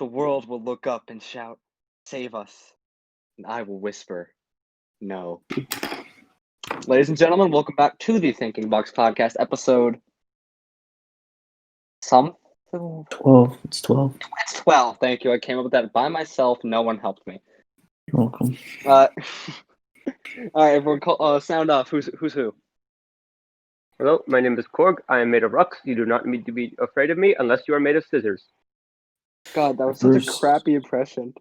The world will look up and shout, "Save us," and I will whisper, "No." Ladies and gentlemen, welcome back to the Thinking Box Podcast, episode some. 12. It's 12. It's 12. Thank you. I came up with that by myself. No one helped me. You're welcome. All right, everyone, sound off. Who's who? Hello, my name is Korg. I am made of rocks. You do not need to be afraid of me unless you are made of scissors. God, that was such a crappy impression.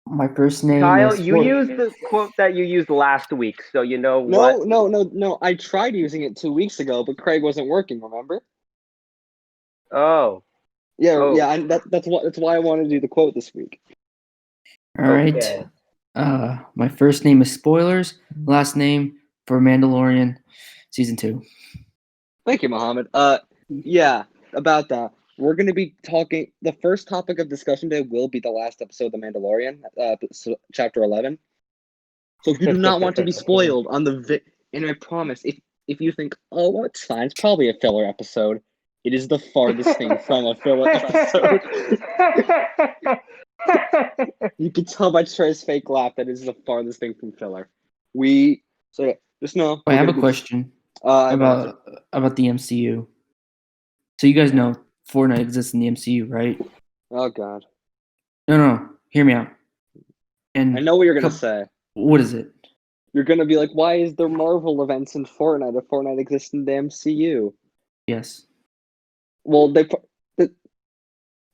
My first name Kyle, is you used the quote that you used last week, so you know what? No. I tried using it 2 weeks ago, but Craig wasn't working. Remember? Oh. Yeah. That's why I wanted to do the quote this week. All right. Okay. My first name is Spoilers. Last name for Mandalorian, season 2. Thank you, Mohammad. Yeah, about that. We're going to be talking. The first topic of discussion today will be the last episode of The Mandalorian, chapter 11. So if you do not want to be spoiled on and I promise, if you think, oh, well, it's fine, it's probably a filler episode, it is the farthest thing from a filler episode. You can tell by Trey's fake laugh that it is the farthest thing from filler. Just know. I have a question about the MCU. So you guys know Fortnite exists in the MCU, right? Oh God. No. Hear me out. And I know what you're gonna say. What is it? You're gonna be like, why is there Marvel events in Fortnite if Fortnite exists in the MCU? Yes. Well, you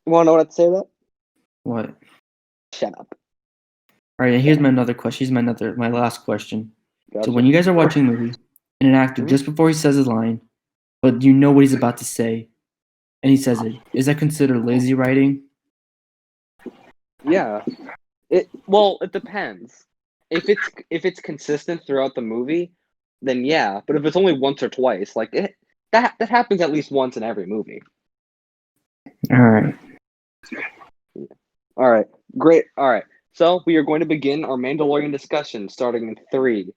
want to know what I'd say that? What? Shut up. All right. Here's my another question. My last question. Gotcha. So when you guys are watching a movie, and an actor just before he says his line, but you know what he's about to say, and he says it, is that considered lazy writing? Yeah. It depends. If it's consistent throughout the movie, then yeah. But if it's only once or twice, like that happens at least once in every movie. All right. All right. Great. All right. So we are going to begin our Mandalorian discussion starting in 3,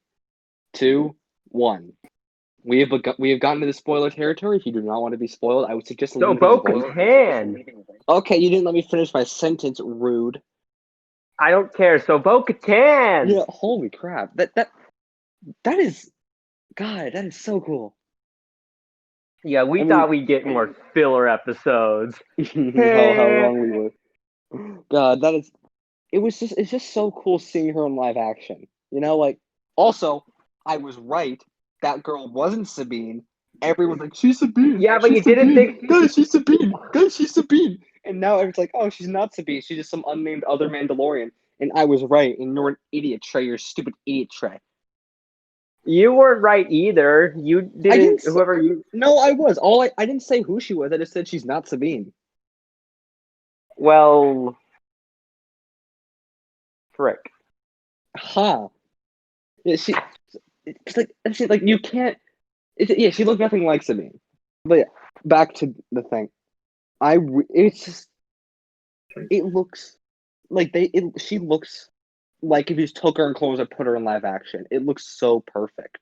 2, 1. We have gotten to the spoiler territory. If you do not want to be spoiled, I would suggest So Bo-Katan. Okay, you didn't let me finish my sentence, rude. I don't care. So Bo-Katan. Yeah, holy crap. That is, God, that is so cool. Yeah, we thought we'd get more filler episodes. How wrong we were. God, it's just so cool seeing her in live action. You know, like, also, I was right. That girl wasn't Sabine. Everyone's like, she's Sabine. Yeah, but you Sabine. didn't think... Guys, she's Sabine. Guys, she's Sabine. And now everyone's like, oh, she's not Sabine. She's just some unnamed other Mandalorian. And I was right. And you're an idiot, Trey. You're a stupid idiot, Trey. You weren't right either. You didn't. No, I was. I didn't say who she was. I just said she's not Sabine. Well, frick. Ha. Yeah, she you can't. She looked nothing like Sabine. But yeah, back to the thing. It looks like she looks like if you just took her in clothes and put her in live action. It looks so perfect.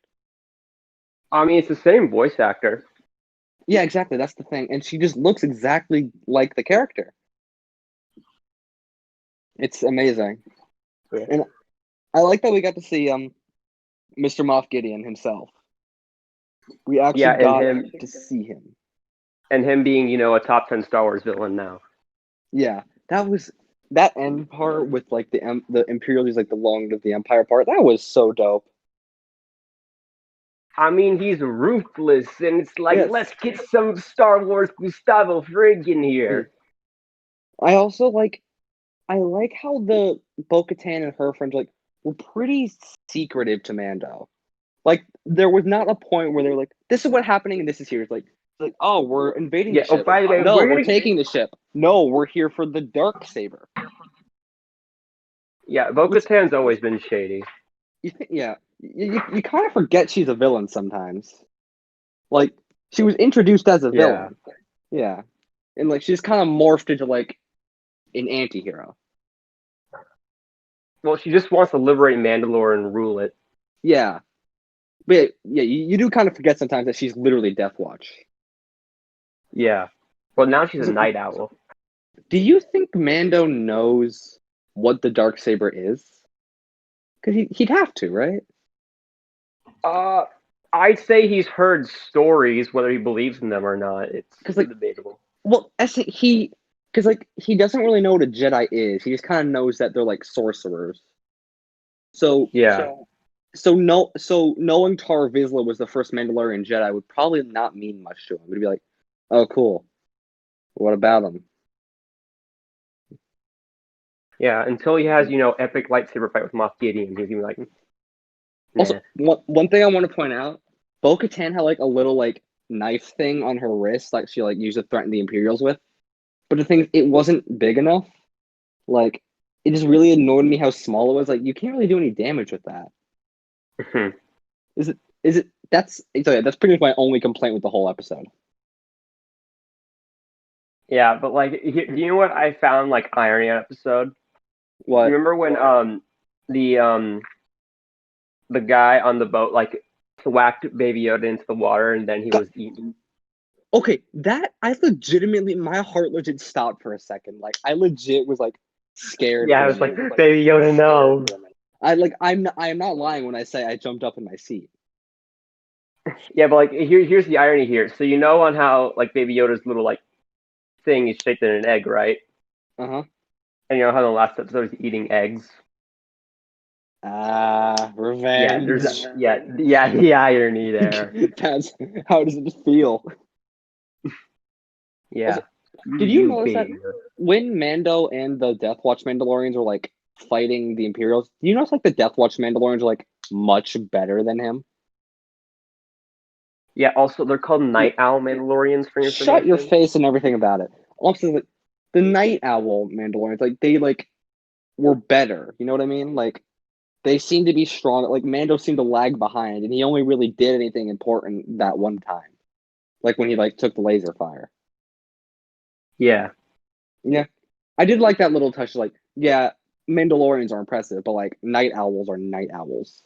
I mean, it's the same voice actor. Yeah, exactly. That's the thing. And she just looks exactly like the character. It's amazing. Yeah. And I like that we got to see Mr. Moff Gideon himself. We actually got to see him. And him being, a top 10 Star Wars villain now. Yeah, that end part with like the Imperial is like the long of the Empire part. That was so dope. I mean, he's ruthless, and it's like, let's get some Star Wars Gustavo Fring in here. I also like how the Bo-Katan and her friends were pretty secretive to Mando. Like, there was not a point where they're like, this is what's happening and this is here. It's like, oh, we're invading the ship. Oh, by the way, no, we're taking the ship. No, we're here for the dark saber. Yeah, Bo-Katan's always been shady. You kind of forget she's a villain sometimes. Like, she was introduced as a villain. Yeah. And like she's kind of morphed into like an anti-hero. Well, she just wants to liberate Mandalore and rule it. Yeah. But yeah, you do kind of forget sometimes that she's literally Death Watch. Yeah. Well, now she's a night owl. Do you think Mando knows what the Darksaber is? Because he'd have to, right? I'd say he's heard stories. Whether he believes in them or not, it's 'Cause, like, debatable. Well, because like he doesn't really know what a Jedi is. He just kind of knows that they're like sorcerers. So Yeah. so knowing Tar Vizsla was the first Mandalorian Jedi would probably not mean much to him. It'd be like, oh, cool. What about him? Yeah, until he has, epic lightsaber fight with Moff Gideon, he's gonna be like, nah. Also, one thing I want to point out: Bo-Katan had like a little like knife thing on her wrist, like she like used to threaten the Imperials with. But the thing, it wasn't big enough. Like, it just really annoyed me how small it was. Like, you can't really do any damage with that. Is it? That's pretty much my only complaint with the whole episode. Yeah, but like, do you know what I found like irony on episode? What? Remember when the guy on the boat like whacked Baby Yoda into the water and then he was eaten? Okay, that I legitimately, my heart legit stopped for a second. Like, I legit was like scared. Yeah, I was like, Baby Yoda, no. I'm not lying when I say I jumped up in my seat. Yeah, but like here's the irony here. So on how like Baby Yoda's little like thing is shaped in an egg, right? Uh-huh. And you know how in the last episode he's eating eggs? Revenge. Yeah, the irony there. That's how does it feel? Yeah. Also, did you notice that when Mando and the Death Watch Mandalorians were like fighting the Imperials, do you notice like the Death Watch Mandalorians are like much better than him? Yeah, also they're called Night Owl Mandalorians for your information. Shut your face and everything about it. Also, like, the Night Owl Mandalorians, like they like were better. You know what I mean? Like they seem to be strong. Like Mando seemed to lag behind, and he only really did anything important that one time, like when he like took the laser fire. Yeah. Yeah, I did like that little touch. Like, yeah, Mandalorians are impressive, but like night owls are night owls.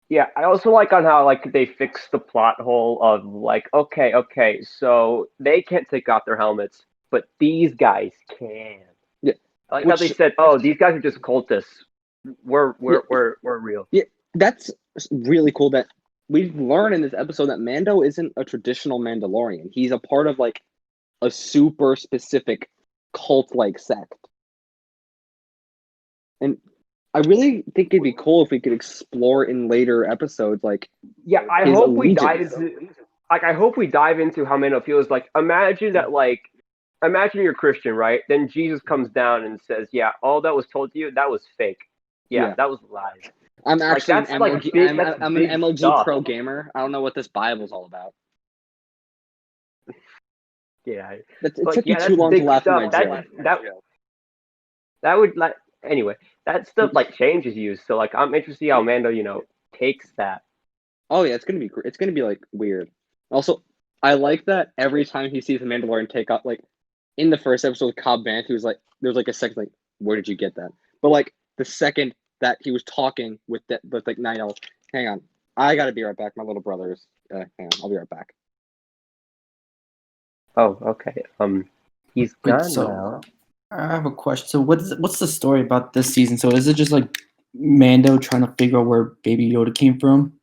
Yeah, I also like on how like they fixed the plot hole of like, okay, so they can't take off their helmets, but these guys can. Yeah, I like how they said, oh, these guys are just cultists. We're real. Yeah, that's really cool. That we learn in this episode that Mando isn't a traditional Mandalorian. He's a part of like a super specific cult-like sect. And I really think it'd be cool if we could explore in later episodes, like I hope we dive into how Mando feels. Like, imagine you're Christian, right? Then Jesus comes down and says, "Yeah, all that was told to you, that was fake. Yeah. That was lies." I'm actually like, an MLG. I'm an MLG stuff. pro gamer. I don't know what this Bible's all about. Yeah, it took you too long to laugh at my joke. That would like anyway. That stuff like changes you. So like I'm interested to see how Mando takes that. Oh yeah, it's gonna be like weird. Also, I like that every time he sees the Mandalorian take off, like in the first episode with Cobb Vanth, he was like, there's like a second like, where did you get that? But like the second that he was talking with like Night Owl, hang on, I gotta be right back. My little brother's hang on, I'll be right back. Oh, okay. He's gone now. I have a question. So what's the story about this season? So is it just like Mando trying to figure out where Baby Yoda came from?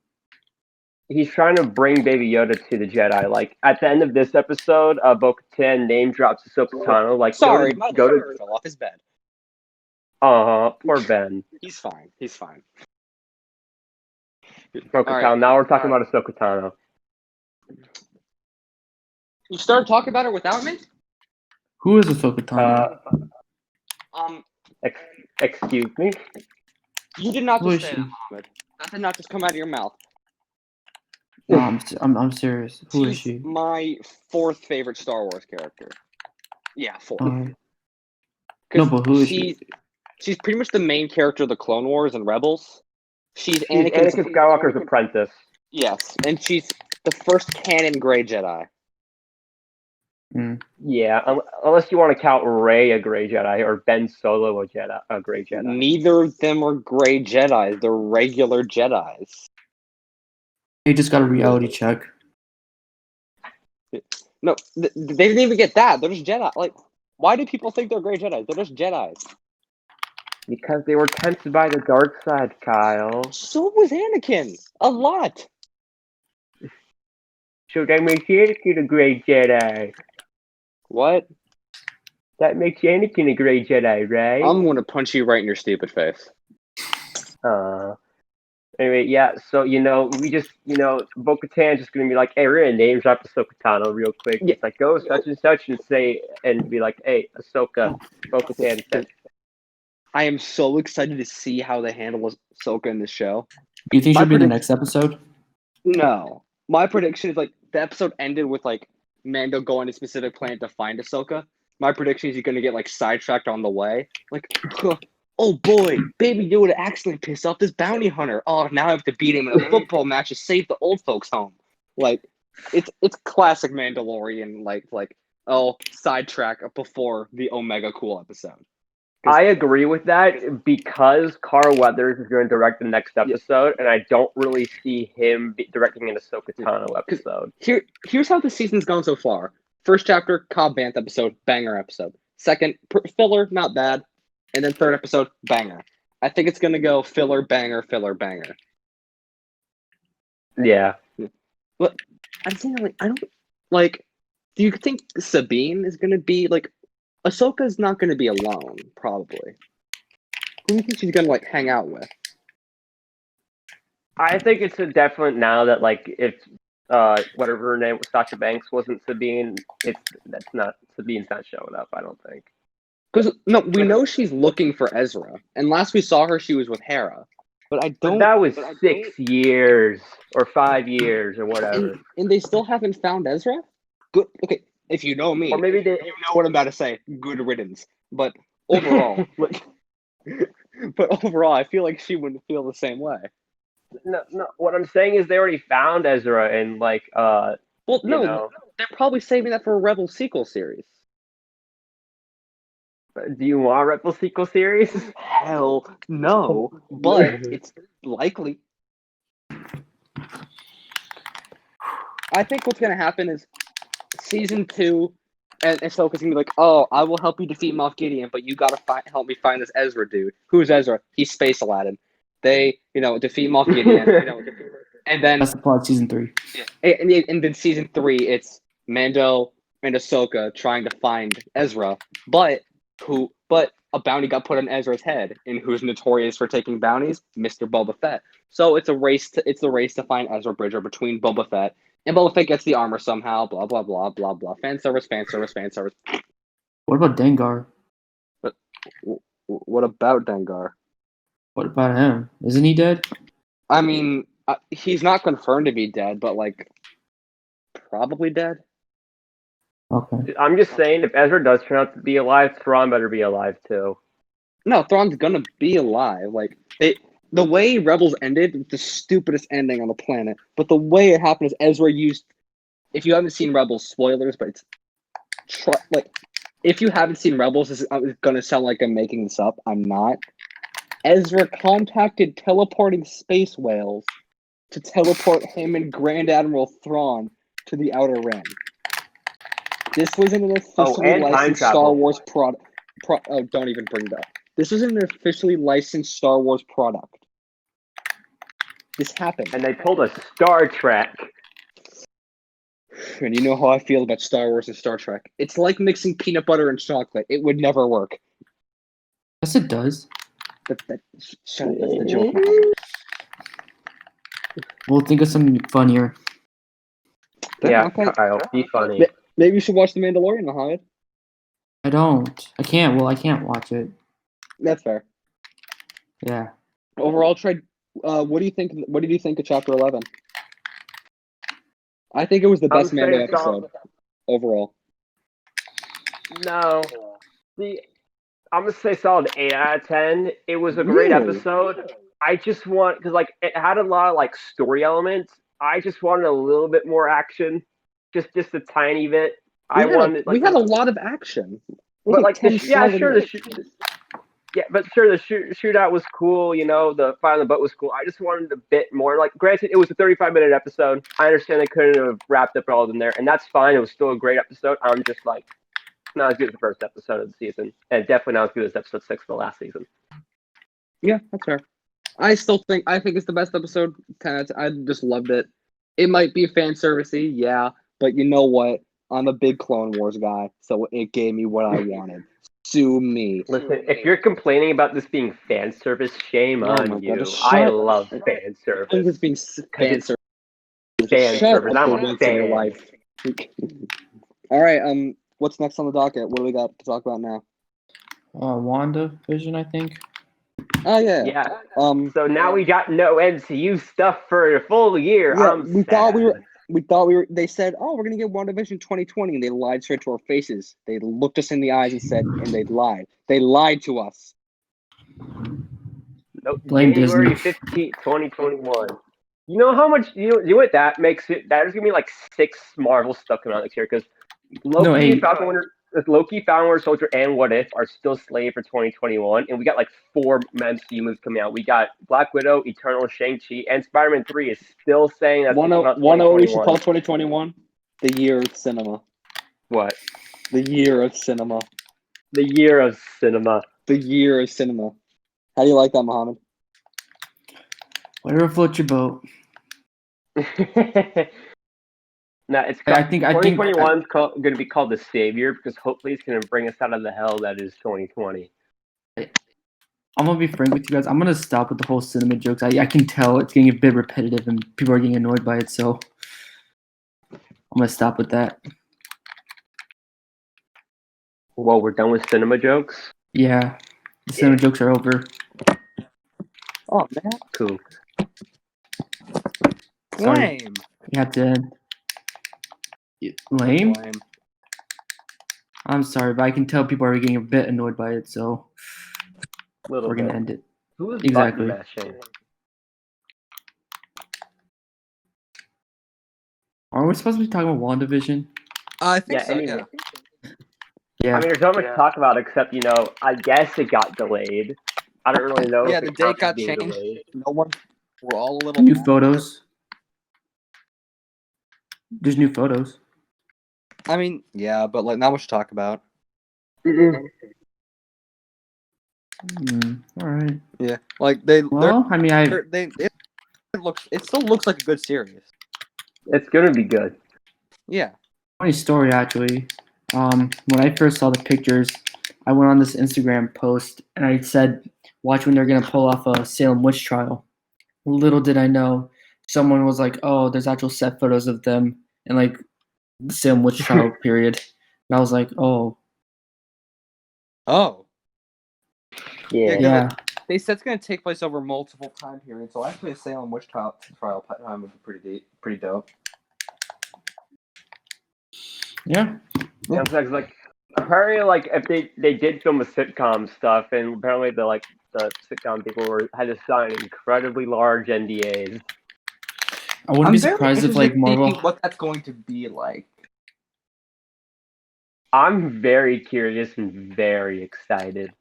He's trying to bring Baby Yoda to the Jedi. Like at the end of this episode, Bo-Katan name drops Ahsoka Tano. Like, sorry, go to fell off his bed. Poor Ben. He's fine. Ahsoka now we're talking about Ahsoka Tano. You started talking about her without me? Who is Ahsoka Tano? Excuse me? You did not just say that, Mohammad. That did not just come out of your mouth. No, I'm serious. Who is she? My fourth favorite Star Wars character. Yeah, fourth. No, but who is she? She's pretty much the main character of the Clone Wars and Rebels. She's Anakin Skywalker's apprentice. Yes, and she's the first canon Grey Jedi. Yeah, unless you want to count Rey a Grey Jedi or Ben Solo a Grey Jedi. Neither of them are Grey Jedis. They're regular Jedis. He just got a reality check. No, they didn't even get that. They're just Jedi. Like, Why do people think they're great Jedi? They're just Jedi. Because they were tempted by the dark side, Kyle. So was Anakin. A lot. So that makes Anakin a great Jedi. What? That makes Anakin a great Jedi, right? I'm gonna punch you right in your stupid face. Anyway, yeah, so, we just, Bo-Katan's just gonna be like, hey, we're gonna name drop Ahsoka Tano real quick. Yeah. It's like, go such and such and be like, hey, Ahsoka, Bo-Katan said. I am so excited to see how they handle Ahsoka in this show. Do you think My she'll be in the prediction- next episode? No. My prediction is like the episode ended with like Mando going to a specific planet to find Ahsoka. My prediction is he's gonna get like sidetracked on the way. Like, oh boy, Baby Yoda accidentally pissed off this bounty hunter. Oh, now I have to beat him in a football match to save the old folks home. Like, it's classic Mandalorian. Like sidetrack before the Omega Cool episode. I agree with that because Carl Weathers is going to direct the next episode, and I don't really see him directing an Ahsoka Tano episode. Here's how the season's gone so far. First chapter, Cobb Vanth episode, banger episode. Second, filler, not bad. And then third episode, banger. I think it's going to go filler, banger, filler, banger. Yeah. But I'm saying, do you think Sabine is going to be, Ahsoka's not going to be alone, probably. Who do you think she's going to, hang out with? I think it's a definite now that, if whatever her name was, Sasha Banks wasn't Sabine, Sabine's not showing up, I don't think. Because, no, we know she's looking for Ezra. And last we saw her, she was with Hera. But I don't... But that was 6 years, or 5 years, or whatever. And they still haven't found Ezra? Good. Okay, if you know me, or maybe they... you know what I'm about to say. Good riddance. But overall... but overall, I feel like she wouldn't feel the same way. No. What I'm saying is they already found Ezra, and, Well, no, they're probably saving that for a Rebel sequel series. Do you want a Rebel sequel series? Hell no, but it's likely. I think what's going to happen is season 2, and Ahsoka's going to be like, oh, I will help you defeat Moff Gideon, but you got to help me find this Ezra dude. Who's Ezra? He's Space Aladdin. They, defeat Moff Gideon. And then... That's the plot of season 3. And then season 3, it's Mando and Ahsoka trying to find Ezra, but a bounty got put on Ezra's head, and who's notorious for taking bounties? Mr. Boba Fett. So it's the race to find Ezra Bridger between Boba Fett, and Boba Fett gets the armor somehow. Blah blah blah blah blah. Fan service. What about Dengar? But what about Dengar? What about him? Isn't he dead? I mean, he's not confirmed to be dead, but probably dead. Okay. I'm just saying, if Ezra does turn out to be alive, Thrawn better be alive too. No, Thrawn's gonna be alive. The way Rebels ended, the stupidest ending on the planet. But the way it happened is Ezra used. If you haven't seen Rebels, spoilers, but it's if you haven't seen Rebels, this is gonna sound like I'm making this up. I'm not. Ezra contacted teleporting space whales to teleport him and Grand Admiral Thrawn to the Outer Rim. This was an officially licensed Star Wars product. Don't even bring that up. This was an officially licensed Star Wars product. This happened. And they pulled a Star Trek. And you know how I feel about Star Wars and Star Trek. It's like mixing peanut butter and chocolate. It would never work. Yes, it does. Shut up, that's the joke. We'll think of something funnier. Yeah, okay. Kyle, be funny. Maybe you should watch The Mandalorian, Mohammad. I don't. I can't. Well, I can't watch it. That's fair. Yeah. Overall, Trey, what do you think? What did you think of Chapter 11? I think it was the best Mando episode overall. No. I'm gonna say solid 8 out of 10. It was a great episode. I just want because it had a lot of story elements. I just wanted a little bit more action, just a tiny bit. We had a lot of action. But the shootout was cool. The fight on the boat was cool. I just wanted a bit more. Granted, it was a 35-minute episode. I understand they couldn't have wrapped up all in there, and that's fine. It was still a great episode. I'm just Not as good as the first episode of the season, and definitely not as good as episode 6 of the last season. Yeah, that's fair. I think it's the best episode. I just loved it. It might be fan servicey, yeah, but you know what? I'm a big Clone Wars guy, so it gave me what I wanted. Sue me. Listen, if you're complaining about this being fan service, shame Oh my on god, you. just I shut love up. fan Things service is being because fan it's service. fan Shut service. up I'm for a once in your fan. life. All right, what's next on the docket? What do we got to talk about now? WandaVision, I think. Oh yeah. Yeah. Um. So now we got no MCU stuff for a full year. Yeah, I'm we sad. thought we were. They said, "Oh, we're gonna get WandaVision 2020," and they lied straight to our faces. They looked us in the eyes and said, and they lied. They lied to us. Nope. Blame January Disney. 15th, 2021. You know how much you know what that makes it? That is gonna be like 6 Marvel stuff coming out next year because No, Loki, 8. Falcon Winter Soldier, and What If are still slated for 2021, and we got like 4 MCU movies coming out. We got Black Widow, Eternal, Shang-Chi, and Spider-Man 3 is still saying that's coming out One we should 2021. call 2021 the year of cinema. What? The year of cinema. The year of cinema. The year of cinema. How do you like that, Mohammad? Whatever floats your boat. Now it's I think 2021 is going to be called the Savior because hopefully it's going to bring us out of the hell that is 2020. I'm gonna be frank with you guys. I'm gonna stop with the whole cinema jokes. I can tell it's getting a bit repetitive and people are getting annoyed by it. So I'm gonna stop with that. Well, we're done with cinema jokes. Yeah, the cinema jokes are over. Oh man, Cool. Sorry. lame. You have to end. Lame? Lame. I'm sorry, but I can tell people are getting a bit annoyed by it, so we're gonna end it. Who is Exactly. button mashing? Are we supposed to be talking about WandaVision? I think so. Anyway. Yeah. I mean, there's not much to talk about except I guess it got delayed. I don't really know. Yeah, if the it date counts as got being changed. delayed. No one. We're all a little. New photos. There's new photos. I mean, yeah, but like not much to talk about. All right. Yeah, like they. Well, I mean, It still looks like a good series. It's gonna be good. Yeah. Funny story actually. When I first saw the pictures, I went on this Instagram post and I said, "Watch when they're gonna pull off a Salem witch trial." Little did I know, someone was like, "Oh, there's actual set photos of them in like the Salem witch trial period," and I was like, "Oh, Oh. Yeah. They said it's gonna take place over multiple time periods, so actually, a Salem witch trial time would be pretty dope. Yeah." Yeah, it's like apparently, like if they did film a sitcom stuff, and apparently the sitcom people had to sign incredibly large NDAs. I wouldn't be surprised if like Marvel. What that's going to be like. I'm very curious and very excited.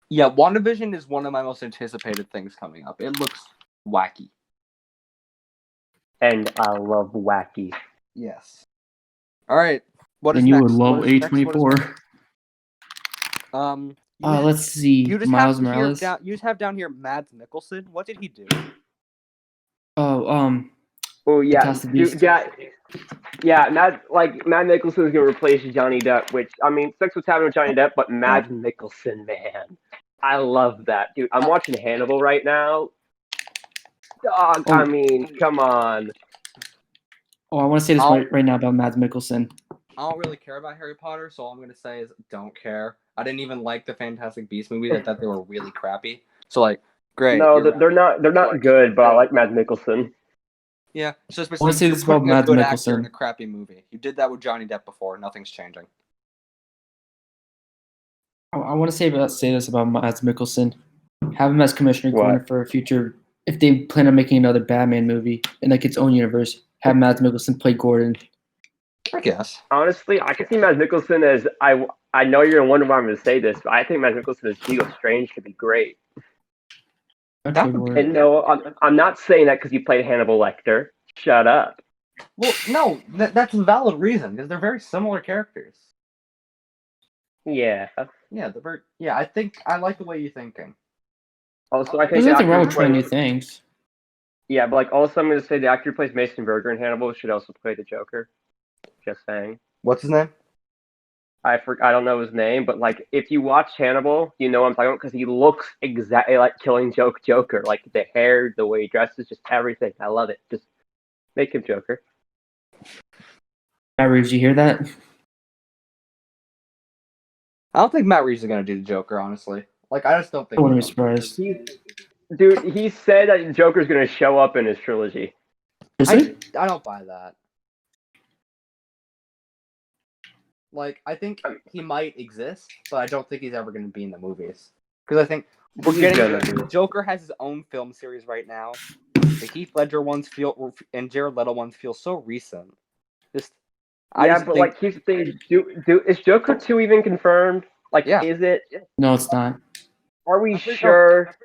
Yeah, WandaVision is one of my most anticipated things coming up. It looks wacky. And I love wacky. Yes. All right. What is And you next? would love What is next? A24. Let's see. You just Miles have Morales. you just have down here Mads Mikkelsen. What did he do? Oh, Oh yeah, Fantastic Beasts. yeah. Matt Nicholson is gonna replace Johnny Depp, which I mean, sex was happening with Johnny Depp, but Matt Nicholson, man, I love that dude. I'm watching Hannibal right now. Dog, I mean, come on. Oh, I want to say this right now about Mads Mikkelsen. I don't really care about Harry Potter, so all I'm gonna say is don't care. I didn't even like the Fantastic Beasts movies. I thought they were really crappy. So like, great. No, they're not good, but I like Mads Mikkelsen. Yeah, so I want to say this about Mads Mikkelsen in a crappy movie. You did that with Johnny Depp before. Nothing's changing. I want to say this about Mads Mikkelsen. Have him as Commissioner Gordon for a future. If they plan on making another Batman movie in like its own universe, have Mads Mikkelsen play Gordon. I guess. Honestly, I can see Mads Mikkelsen as I know you're gonna wonder why I'm gonna say this, but I think Mads Mikkelsen as Hugo Strange could be great. And no, I'm not saying that because you played Hannibal Lecter. Shut up. Well, no, that's a valid reason because they're very similar characters. Yeah. Yeah, I think I like the way you're thinking. Also, I think There's the nothing actor wrong who with trying new plays things. yeah, but like also I'm gonna say the actor who plays Mason Berger in Hannibal should also play the Joker. Just saying. What's his name? I don't know his name, but like if you watch Hannibal, you know what I'm talking about because he looks exactly like Killing Joke Joker. Like the hair, the way he dresses, just everything. I love it. Just make him Joker. Matt Reeves, you hear that? I don't think Matt Reeves is gonna do the Joker, honestly. Like, I just don't I think. wouldn't be surprised. Dude, he said that Joker's gonna show up in his trilogy. Is it? I don't buy that. Like, I think he might exist, but I don't think he's ever going to be in the movies. Because I think Joker has his own film series right now. The Heath Ledger ones and Jared Leto ones feel so recent. Like here's the thing: is Joker 2 even confirmed? Like, is it? No, it's not. Are we sure?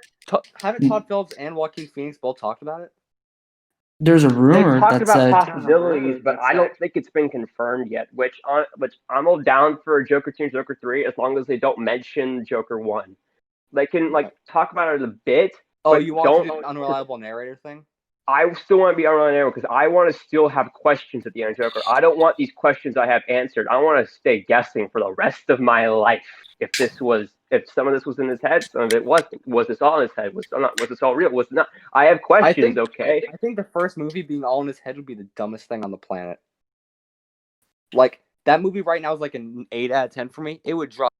Haven't Todd Phillips and Joaquin Phoenix both talked about it? There's a rumor They've talked that about said possibilities, but I don't think it's been confirmed yet. Which I'm all down for Joker 2 and Joker 3 as long as they don't mention Joker 1. They can like talk about it a bit. Oh, but you want to do the unreliable narrator thing? I still want to be unreliable because I want to still have questions at the end of Joker. I don't want these questions I have answered. I want to stay guessing for the rest of my life. If some of this was in his head, some of it wasn't. Was this all in his head? Was this all real? Was it not? I have questions. Okay. I think the first movie being all in his head would be the dumbest thing on the planet. Like, that movie right now is like an 8 out of 10 for me. It would drop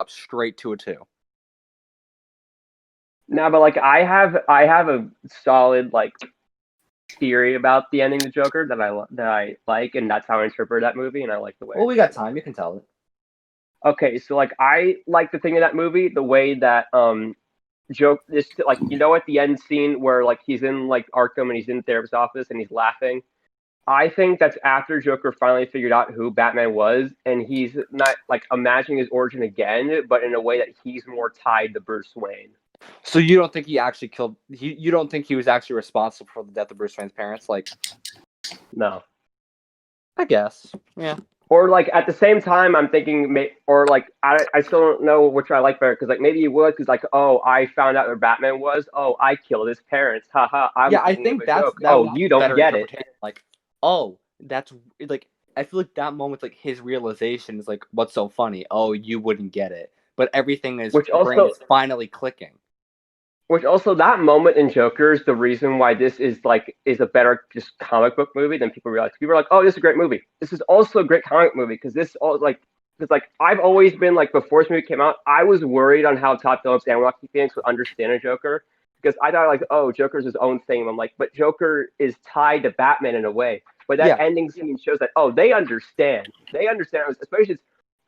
straight to a 2. No, but like I have a solid like theory about the ending of the Joker that I like, and that's how I interpret that movie, and I like the way. Well, we got time. You can tell it. Okay, so like I like the thing of that movie, the way that this like at the end scene where like he's in like Arkham and he's in the therapist's office and he's laughing. I think that's after Joker finally figured out who Batman was, and he's not like imagining his origin again, but in a way that he's more tied to Bruce Wayne. So you don't think he actually killed? You don't think he was actually responsible for the death of Bruce Wayne's parents? Like, no, I guess, yeah. Or like at the same time, I'm thinking, or like I still don't know which I like better because like maybe he would because like I found out where Batman was. I killed his parents. Haha. I think that you don't get it. Like, that's like I feel like that moment, like his realization is like, what's so funny? Oh, you wouldn't get it, but everything is brain is finally clicking. Which also that moment in Joker is the reason why this is a better just comic book movie than people realize. People are like, oh, this is a great movie. This is also a great comic movie because I've always been like before this movie came out, I was worried on how Todd Phillips and Joaquin Phoenix would understand a Joker because I thought like, oh, Joker's his own thing. I'm like, but Joker is tied to Batman in a way. But that ending scene shows that they understand. They understand, especially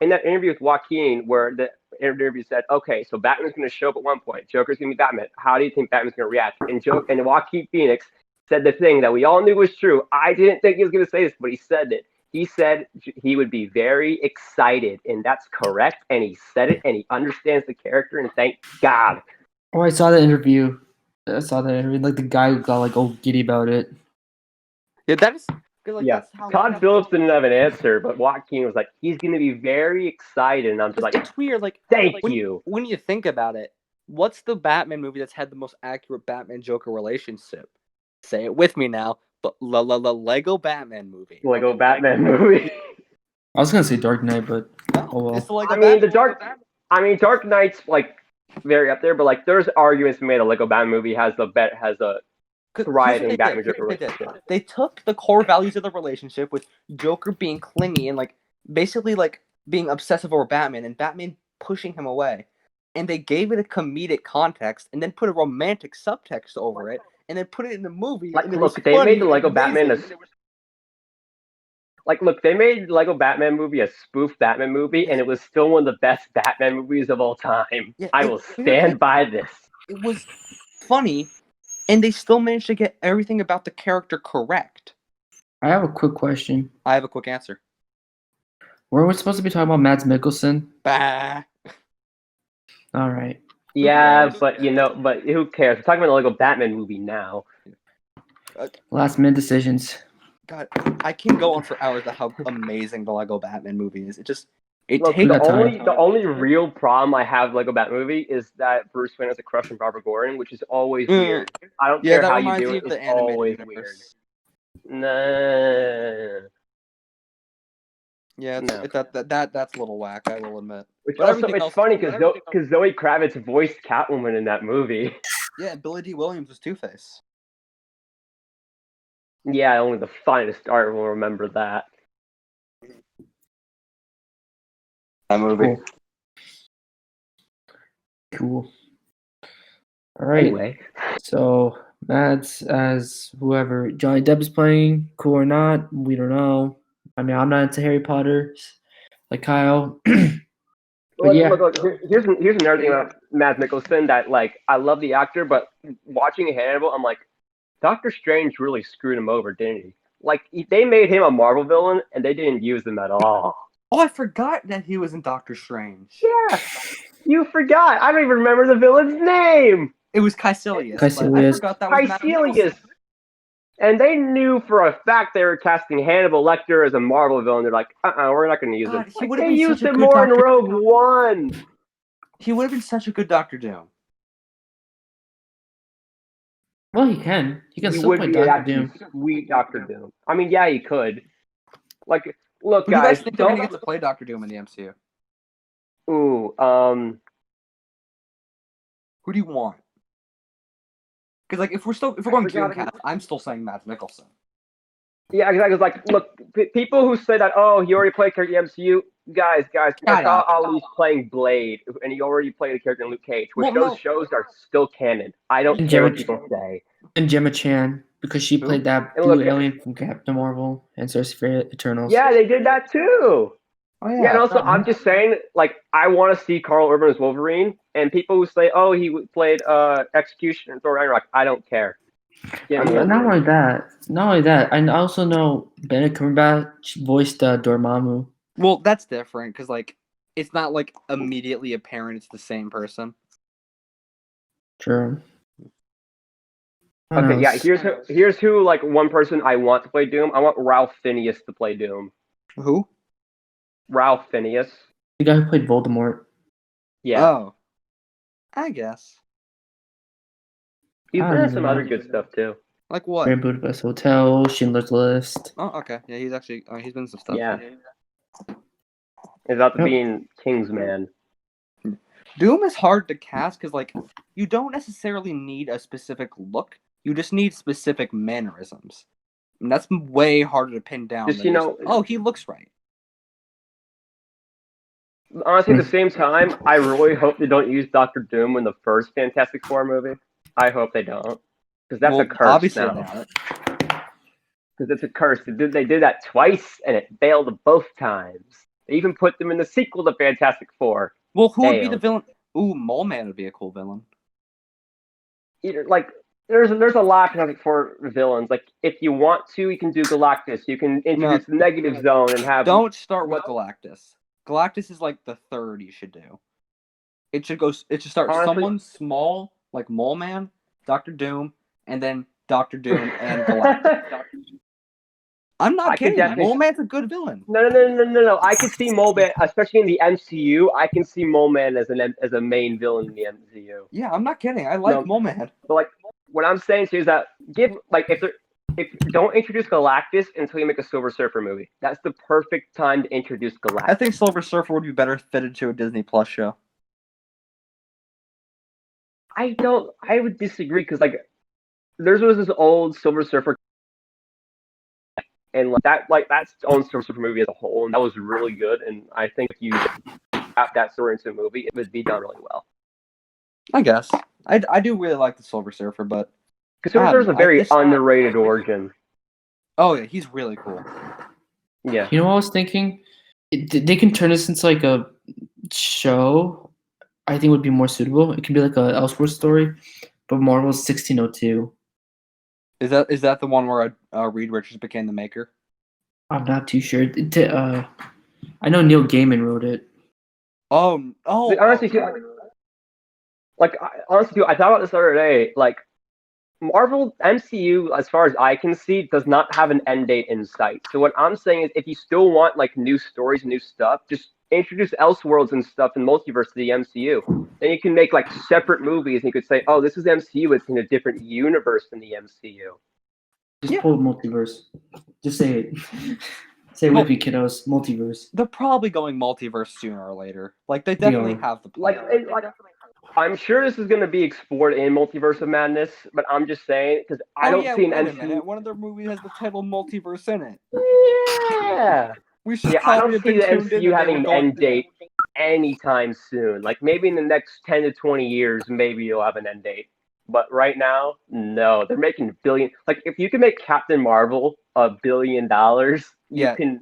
in that interview with Joaquin, where the interview said, okay, so Batman's going to show up at one point. Joker's going to be Batman. How do you think Batman's going to react? And Joaquin Phoenix said the thing that we all knew was true. I didn't think he was going to say this, but he said it. He said he would be very excited, and that's correct. And he said it, and he understands the character, and thank God. Oh, I saw that interview. Like the guy who got like all giddy about it. Yeah, that is. That's how Todd Phillips didn't have an answer, but Joaquin was like, he's going to be very excited. And I'm just like, it's weird. Like, thank you. When you think about it, what's the Batman movie that's had the most accurate Batman-Joker relationship? Say it with me now. But Lego Batman movie. Lego Batman movie. I was going to say Dark Knight, but oh well. It's the Lego Dark Knight's like very up there, but like there's arguments made a Lego Batman movie has a thriving Batman Joker relationship. They took the core values of the relationship with Joker being clingy and like basically like being obsessive over Batman and Batman pushing him away. And they gave it a comedic context and then put a romantic subtext over it and then put it in the movie. Like, they made the Lego Batman they made Lego Batman movie a spoof Batman movie, and it was still one of the best Batman movies of all time. Yeah, I will stand by this. It was funny, and they still managed to get everything about the character correct. I have a quick question. I have a quick answer. Weren't we supposed to be talking about Mads Mikkelsen? Bah. All right. Yeah, but who cares? We're talking about the Lego Batman movie now. Last minute decisions. God, I can go on for hours about how amazing the Lego Batman movie is. It Look, takes time. the only real problem I have like about that movie is that Bruce Wayne has a crush on Barbara Gordon, which is always weird. I don't Yeah, care that how you reminds do me it; of it's the animated always universe. weird. Nah, Yeah, no. That's a little whack, I will admit. Which But also everything it's else is funny cool. because Zoe Kravitz voiced Catwoman in that movie. Yeah, Billy D. Williams was Two-Face. Yeah, only the finest art will remember that. That movie. Cool. All right. Anyway, So Mads as whoever Johnny Depp's playing, cool or not, we don't know. I mean, I'm not into Harry Potter, like Kyle. But yeah, look. Here's another thing about Mads Mikkelsen that like I love the actor, but watching Hannibal, I'm like, Doctor Strange really screwed him over, didn't he? Like they made him a Marvel villain, and they didn't use him at all. Oh, I forgot that he was in Doctor Strange. Yeah, you forgot. I don't even remember the villain's name. It was Caecilius. But I Caecilius. forgot that was Matt Caecilius. Mikkelsen. And they knew for a fact they were casting Hannibal Lecter as a Marvel villain. They're like, we're not going to use him. God, he would have They been used such a him good more in Doctor. Rogue One. He would have been such a good Doctor Doom. Well, he can. He can He still would play be Doctor actually Doom. sweet Doctor Doom. I mean, yeah, he could. Like, look, Who do you guys guys, think they're don't. gonna get to play Doctor Doom in the MCU? Ooh, Who do you want? Because like if we're going Doom cast, I'm still saying Matt Mikkelsen. yeah, exactly. It's like, look, people who say that, oh, he already played character in the MCU, guys, I saw Ali's playing Blade, and he already played a character in Luke Cage, which those shows are still canon. I don't care what people say. And Gemma Chan, because she played that blue alien from Captain Marvel and Sorcerer Eternals. Yeah, they did that too. Oh Yeah, and also I'm just saying, like, I want to see Carl Urban as Wolverine, and people who say, oh, he played Execution and Thor Ragnarok, I don't care. Not only that, I also know Benedict Cumberbatch voiced Dormammu. Well, that's different because like it's not like immediately apparent it's the same person. True. Okay, yeah. Here's who like one person I want to play Doom. I want Ralph Fiennes to play Doom. Who? Ralph Fiennes. The guy who played Voldemort. Yeah. Oh. I guess. He's been in some other good stuff too. Like what? Grand Budapest Hotel, Schindler's List. Oh, okay. Yeah, he's actually he's been in some stuff. Yeah. He's about to be in Kingsman. Doom is hard to cast because like you don't necessarily need a specific look. You just need specific mannerisms. And that's way harder to pin down. Just oh, he looks right. Honestly, at the same time, I really hope they don't use Doctor Doom in the first Fantastic Four movie. I hope they don't, because that's a curse obviously now. Because it's a curse. They did that twice, and it failed both times. They even put them in the sequel to Fantastic Four. Well, who would be the villain? Ooh, Mole Man would be a cool villain. Like, there's a lot of Fantastic Four villains. Like, if you want to, you can do Galactus. You can introduce the Negative Zone and have. Don't start with Galactus. Galactus is like the third you should do. It should start someone small like Mole Man, Doctor Doom, and then Doctor Doom and Galactus. I'm not kidding. Mole Man's a good villain. No. I can see Mole Man, especially in the MCU. I can see Mole Man as a main villain in the MCU. Yeah, I'm not kidding. I like Mole Man. But like, what I'm saying to you is that if don't introduce Galactus until you make a Silver Surfer movie. That's the perfect time to introduce Galactus. I think Silver Surfer would be better fitted to a Disney Plus show. I would disagree because like there was this old Silver Surfer, and that's its own Silver Surfer movie as a whole, and that was really good. And I think if you wrap that story into a movie, it would be done really well. I guess I do really like the Silver Surfer, but because Silver Surfer's a very underrated origin. Oh yeah, he's really cool. Yeah. You know what I was thinking? They can turn this into like a show. I think would be more suitable. It could be like a Elseworlds story, but Marvel's 1602. Is that the one where Reed Richards became the Maker? I'm not too sure. I know Neil Gaiman wrote it. Honestly, I thought about this the other day. Like, Marvel MCU, as far as I can see, does not have an end date in sight. So what I'm saying is, if you still want like new stories, new stuff, just introduce Elseworlds and stuff in multiverse to the MCU. Then you can make like separate movies, and you could say, "Oh, this is MCU. It's in a different universe than the MCU." Just pull multiverse. Just say it. Say it with me, kiddos. Multiverse. They're probably going multiverse sooner or later. Like they definitely have the plan. I'm sure this is going to be explored in Multiverse of Madness, but I'm just saying because I don't see an wait a MCU. minute. One of their movies has the title Multiverse in it. Yeah. We should I probably don't see the MCU having an end date anytime soon. Like maybe in the next 10 to 20 years, maybe you'll have an end date. But right now, no. They're making billion. Like if you can make Captain Marvel $1 billion, you can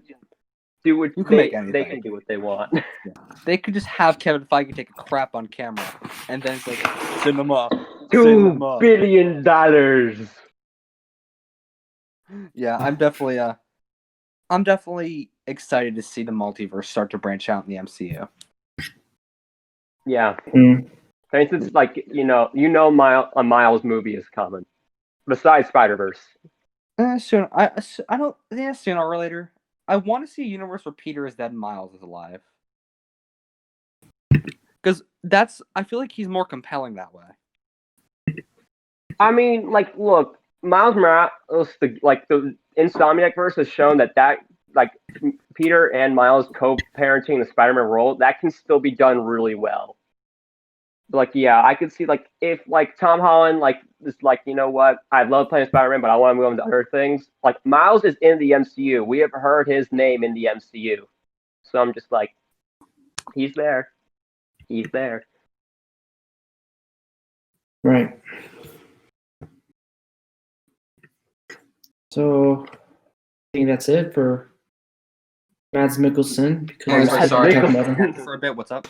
do what they can do what they want. Yeah. They could just have Kevin Feige take a crap on camera, and then it's like cinema. $2 billion. Yeah, I'm definitely excited to see the multiverse start to branch out in the MCU. Yeah. For instance, like a Miles movie is coming. Besides Spider-Verse. Soon. I don't. Yeah, sooner or later. I want to see a universe where Peter is dead and Miles is alive. Because I feel like he's more compelling that way. I mean, like, look, Miles Morales, the Insomniac verse has shown that like Peter and Miles co-parenting the Spider-Man role, that can still be done really well. Like, yeah, I could see like if like Tom Holland like is like, you know what, I love playing Spider-Man, but I want to move on to other things. Like Miles is in the MCU. We have heard his name in the MCU. So I'm just like, he's there. He's there. Right. So I think that's it for Mads Mikkelsen. Because for a bit, what's up?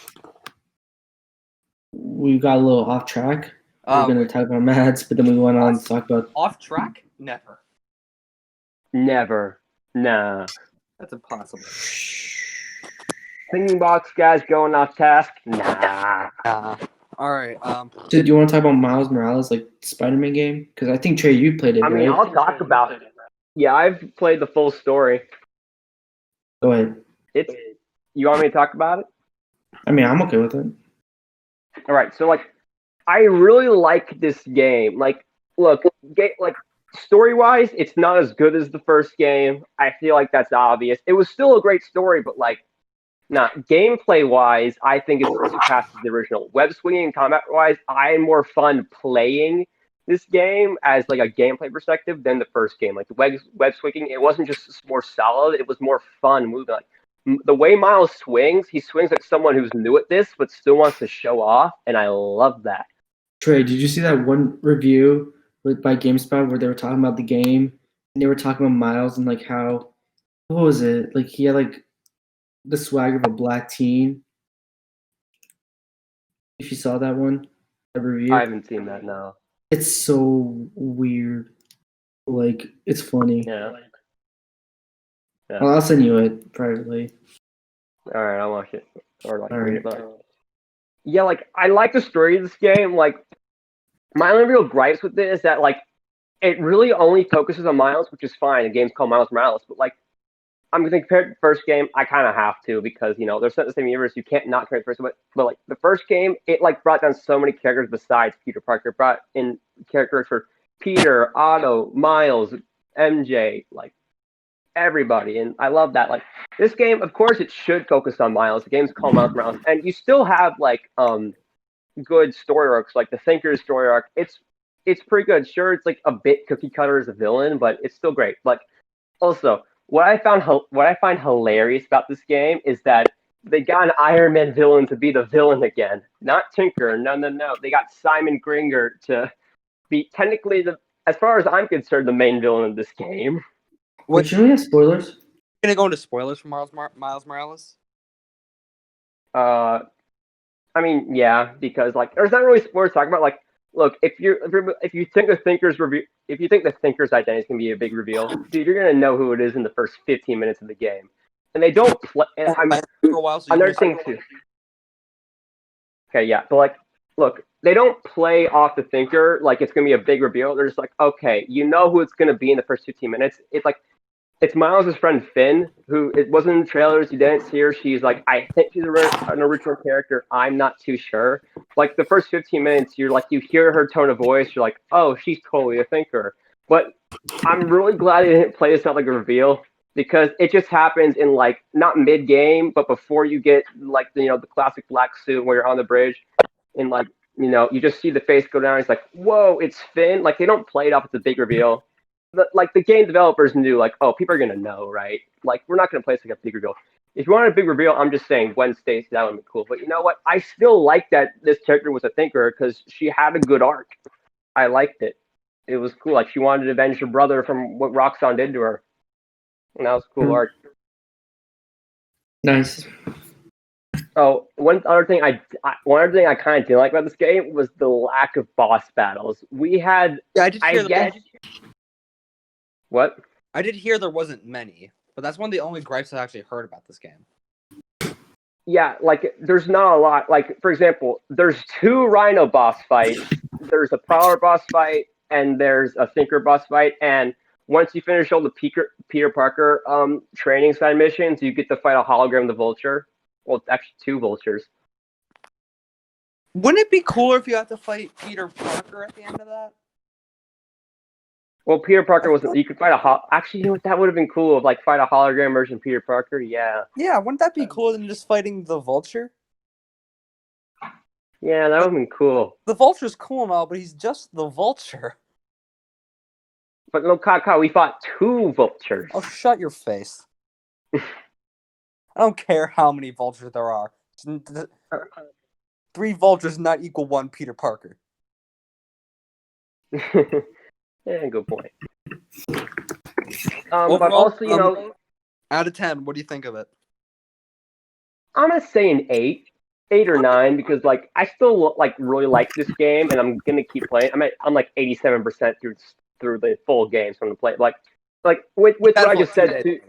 We got a little off track. We're going to talk about Mads, but then we went on to talk about... Off track? Never. Nah. That's impossible. Thinking box guys going off task? Nah. All right. Do you want to talk about Miles Morales, like Spider-Man game? Because I think, Trey, you played it, I mean, right? I'll talk about it. Yeah, I've played the full story. Go ahead. You want me to talk about it? I mean, I'm okay with it. All right, so like, I really like this game. Like, look, story-wise, it's not as good as the first game. I feel like that's obvious. It was still a great story, but like, gameplay-wise, I think it surpasses the original. Web swinging and combat-wise, I'm more fun playing this game as like a gameplay perspective than the first game. Like the web swinging, it wasn't just more solid; it was more fun moving. Like the way Miles swings, he swings like someone who's new at this, but still wants to show off, and I love that. Trey, did you see that one review by GameSpot where they were talking about the game and they were talking about Miles and like how, what was it? Like he had like the swag of a black teen. If you saw that one, that review. I haven't seen that, no. It's so weird. Like, it's funny. Yeah. I'll send you it privately. All right, I'll watch it. Or like read it. But yeah, like I like the story of this game. Like my only real gripes with it is that like it really only focuses on Miles, which is fine. The game's called Miles Morales, but like I'm gonna compare it to the first game. I kind of have to because they're set in the same universe. You can't not compare the first one. But like the first game, it like brought down so many characters besides Peter Parker. It brought in characters for Peter, Otto, Miles, MJ, like everybody, and I love that. Like this game, of course, it should focus on Miles. The game's called Miles Morales, and you still have like good story arcs, like the Thinker's story arc. It's pretty good. Sure, it's like a bit cookie cutter as a villain, but it's still great. Like also. What I find hilarious about this game is that they got an Iron Man villain to be the villain again, not Tinker. No. They got Simon Gringer to be technically as far as I'm concerned, the main villain of this game. What? Should we have spoilers? Gonna go into spoilers for Miles Morales? I mean, yeah, because like there's not really spoilers to talk about. Like, look, if you think the Thinker's identity is gonna be a big reveal, dude, you're gonna know who it is in the first 15 minutes of the game, and they don't play. For a while, so another thing too. Okay, yeah, but like, look, they don't play off the Thinker like it's gonna be a big reveal. They're just like, okay, you know who it's gonna be in the first 15 minutes. It's like It's Miles' friend Finn, who it wasn't in the trailers. You didn't see her. She's like, I think she's an original character. I'm not too sure. Like the first 15 minutes, you hear her tone of voice. You're like, oh, she's totally a thinker. But I'm really glad they didn't play this out like a reveal because it just happens in like not mid game, but before you get like the classic black suit where you're on the bridge and like you just see the face go down. It's like, whoa, it's Finn. Like they don't play it off as a big reveal. The game developers knew, like, oh, people are gonna know, right? Like, we're not gonna play like a big reveal. If you want a big reveal, I'm just saying Gwen Stacy, that would be cool. But you know what? I still like that this character was a thinker because she had a good arc. I liked it. It was cool. Like she wanted to avenge her brother from what Roxanne did to her, and that was a cool arc. Nice. Oh, one other thing I kind of didn't like about this game was the lack of boss battles. We had, I did hear what? I did hear there wasn't many, but that's one of the only gripes I actually heard about this game. Yeah, like there's not a lot. Like for example, there's 2 Rhino boss fights. There's a Prowler boss fight, and there's a Thinker boss fight. And once you finish all the Peter Parker training side missions, you get to fight a hologram, the Vulture. Well, it's actually 2 Vultures. Wouldn't it be cooler if you had to fight Peter Parker at the end of that? Well, Peter Parker wasn't. You could fight actually, you know what? That would have been cool. Like fight a hologram version of Peter Parker. Yeah. Yeah, wouldn't that be cooler than just fighting the Vulture? Yeah, that would have been cool. The Vulture's cool and all, but he's just the Vulture. But no, Kaka, we fought 2 Vultures. Oh, shut your face. I don't care how many Vultures there are. 3 Vultures not equal 1 Peter Parker. Yeah, good point. Overall, but also, out of 10, what do you think of it? I'm gonna say an 8 or 9 because like I still like really like this game and I'm gonna keep playing. I'm like 87% through the full game, so I'm gonna play like with what I just said too.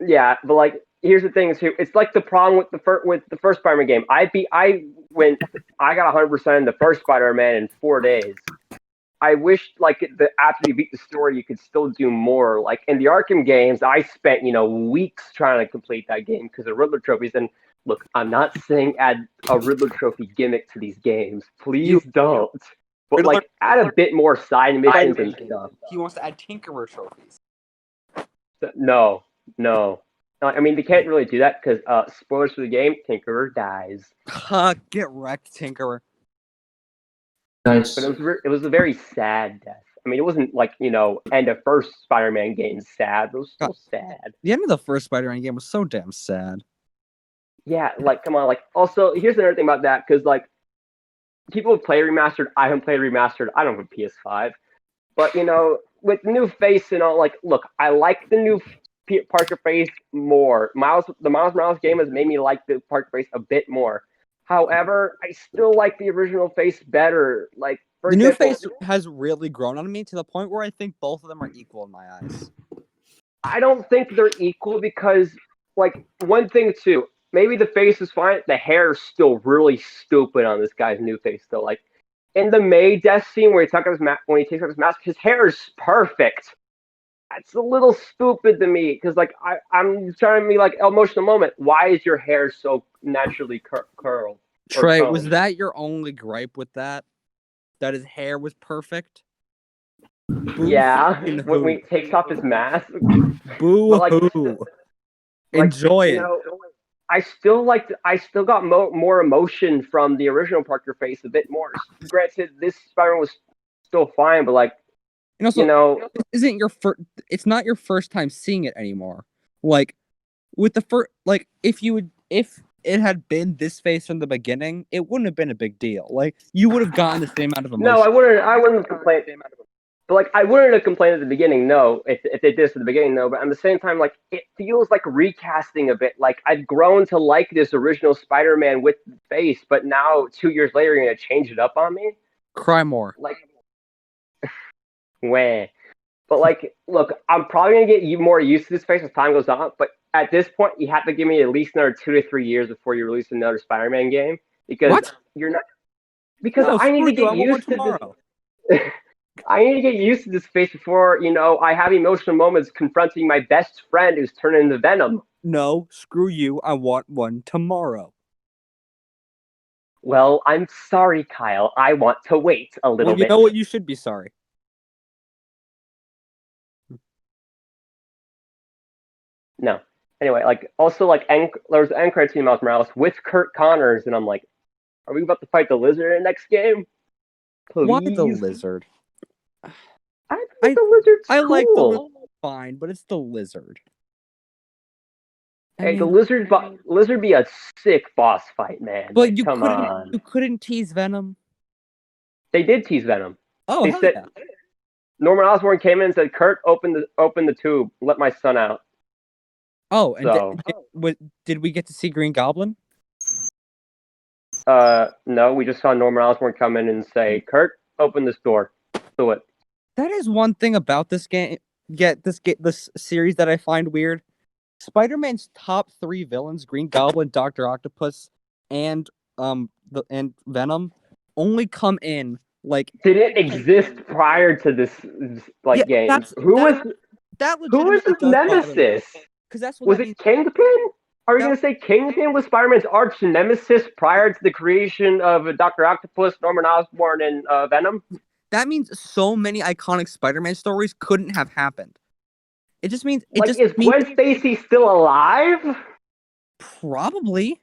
Yeah, but like here's the thing too. It's like the problem with the first Spider-Man game. I got 100% in the first Spider-Man in 4 days. I wish like after you beat the story, you could still do more. Like in the Arkham games, I spent weeks trying to complete that game because of Riddler trophies. And look, I'm not saying add a Riddler trophy gimmick to these games. Please don't. But Riddler, like add a bit more side missions and stuff. He wants to add Tinkerer trophies. No. I mean, they can't really do that because spoilers for the game: Tinkerer dies. Get wrecked, Tinkerer. Nice. But it was a very sad death. I mean, it wasn't like, end of first Spider-Man game sad, but it was still sad. The end of the first Spider-Man game was so damn sad. Yeah, like, come on. Like, also, here's another thing about that, because, like, people play Remastered. I haven't played Remastered. I don't have a PS5. But, with the new face and all, like, look, I like the new Peter Parker face more. The Miles Morales game has made me like the Parker face a bit more. However, I still like the original face better. Like the new face has really grown on me to the point where I think both of them are equal in my eyes. I don't think they're equal because, like, one thing too, maybe the face is fine. The hair is still really stupid on this guy's new face. Though, like in the May death scene where he takes off his mask, his hair is perfect. It's a little stupid to me because, like, I'm trying to be like emotional moment. Why is your hair so naturally curled? Trey, was that your only gripe with that? That his hair was perfect? Yeah, when he takes off his mask. Boo hoo! Enjoy it. I still got more emotion from the original Parker face a bit more. Granted, this Spider-Man was still fine, but like. Isn't your first? It's not your first time seeing it anymore. Like, with the first, like, if it had been this face from the beginning, it wouldn't have been a big deal. Like, you would have gotten the same amount of emotion. No, I wouldn't complain. But like, I wouldn't have complained at the beginning. No, if they did this at the beginning, no. But at the same time, like, it feels like recasting a bit. Like I've grown to like this original Spider-Man with the face, but now 2 years later, you're gonna change it up on me. Cry more. Like. Wah. But like, look, I'm probably gonna get more used to this face as time goes on. But at this point, you have to give me at least another 2 to 3 years before you release another Spider-Man game because you're not. Because I need to get used to this. I need to get used to this face before, I have emotional moments confronting my best friend who's turned into Venom. No, screw you. I want one tomorrow. Well, I'm sorry, Kyle. I want to wait a little Well, you bit. know what? You should be sorry. No. Anyway, also, there's an end credit scene in Miles Morales with Kurt Connors, and I'm like, are we about to fight the Lizard in the next game? Please. Why the lizard? I think the Lizard's I cool. like the lizard fine, but it's the lizard. Hey, the Lizard be a sick boss fight, man. But you Come couldn't. on. You couldn't tease Venom. They did tease Venom. Oh, They hell said yeah. Norman Osborn came in and said, "Kurt, open the tube. Let my son out." Oh, and So, did we get to see Green Goblin? no, we just saw Norman Osborn come in and say, "Kurt, open this door. Do it." That is one thing about this game. This series that I find weird. Spider-Man's top 3 villains, Green Goblin, Dr. Octopus, and Venom, only come in like Didn't exist prior to this game. Who was legitimately his does bother me, nemesis? because that's what Was that it means. Kingpin? Are you That- going to say Kingpin was Spider-Man's arch nemesis prior to the creation of Dr. Octopus, Norman Osborn, and Venom? That means so many iconic Spider-Man stories couldn't have happened. It just means Is Gwen Stacy still alive? Probably.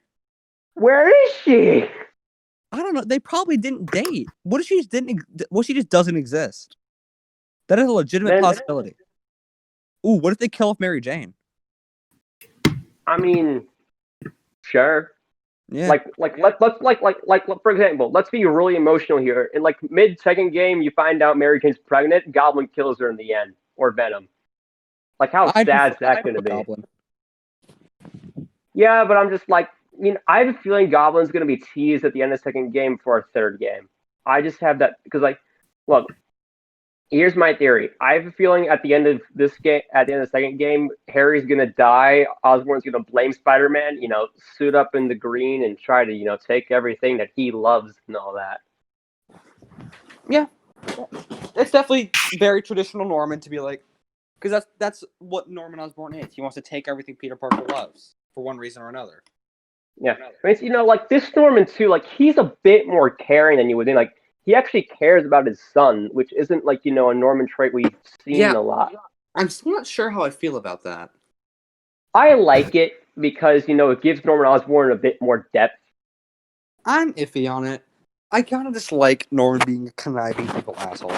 Where is she? I don't know. They probably didn't date. What if she just didn't? What if she just doesn't exist? That is a legitimate possibility. Ooh, what if they kill off Mary Jane? I mean, sure. Yeah. Let's for example, let's be really emotional here. In mid second game, you find out Mary Jane's pregnant. Goblin kills her in the end, or Venom. How sad is that going to be? Goblin. Yeah, but I'm just I have a feeling Goblin's going to be teased at the end of the second game for a third game. I just have that because, look, here's my theory. I have a feeling at the end of this game, at the end of the second game, Harry's going to die. Osborn's going to blame Spider-Man, suit up in the green and try to, take everything that he loves and all that. Yeah. It's definitely very traditional Norman to be like, because that's what Norman Osborn is. He wants to take everything Peter Parker loves for one reason or another. Yeah. I mean, this Norman, too, he's a bit more caring than you would think. He actually cares about his son, which isn't, a Norman trait we've seen a lot. I'm still not sure how I feel about that. I like it because, it gives Norman Osborn a bit more depth. I'm iffy on it. I kind of dislike Norman being a conniving evil asshole.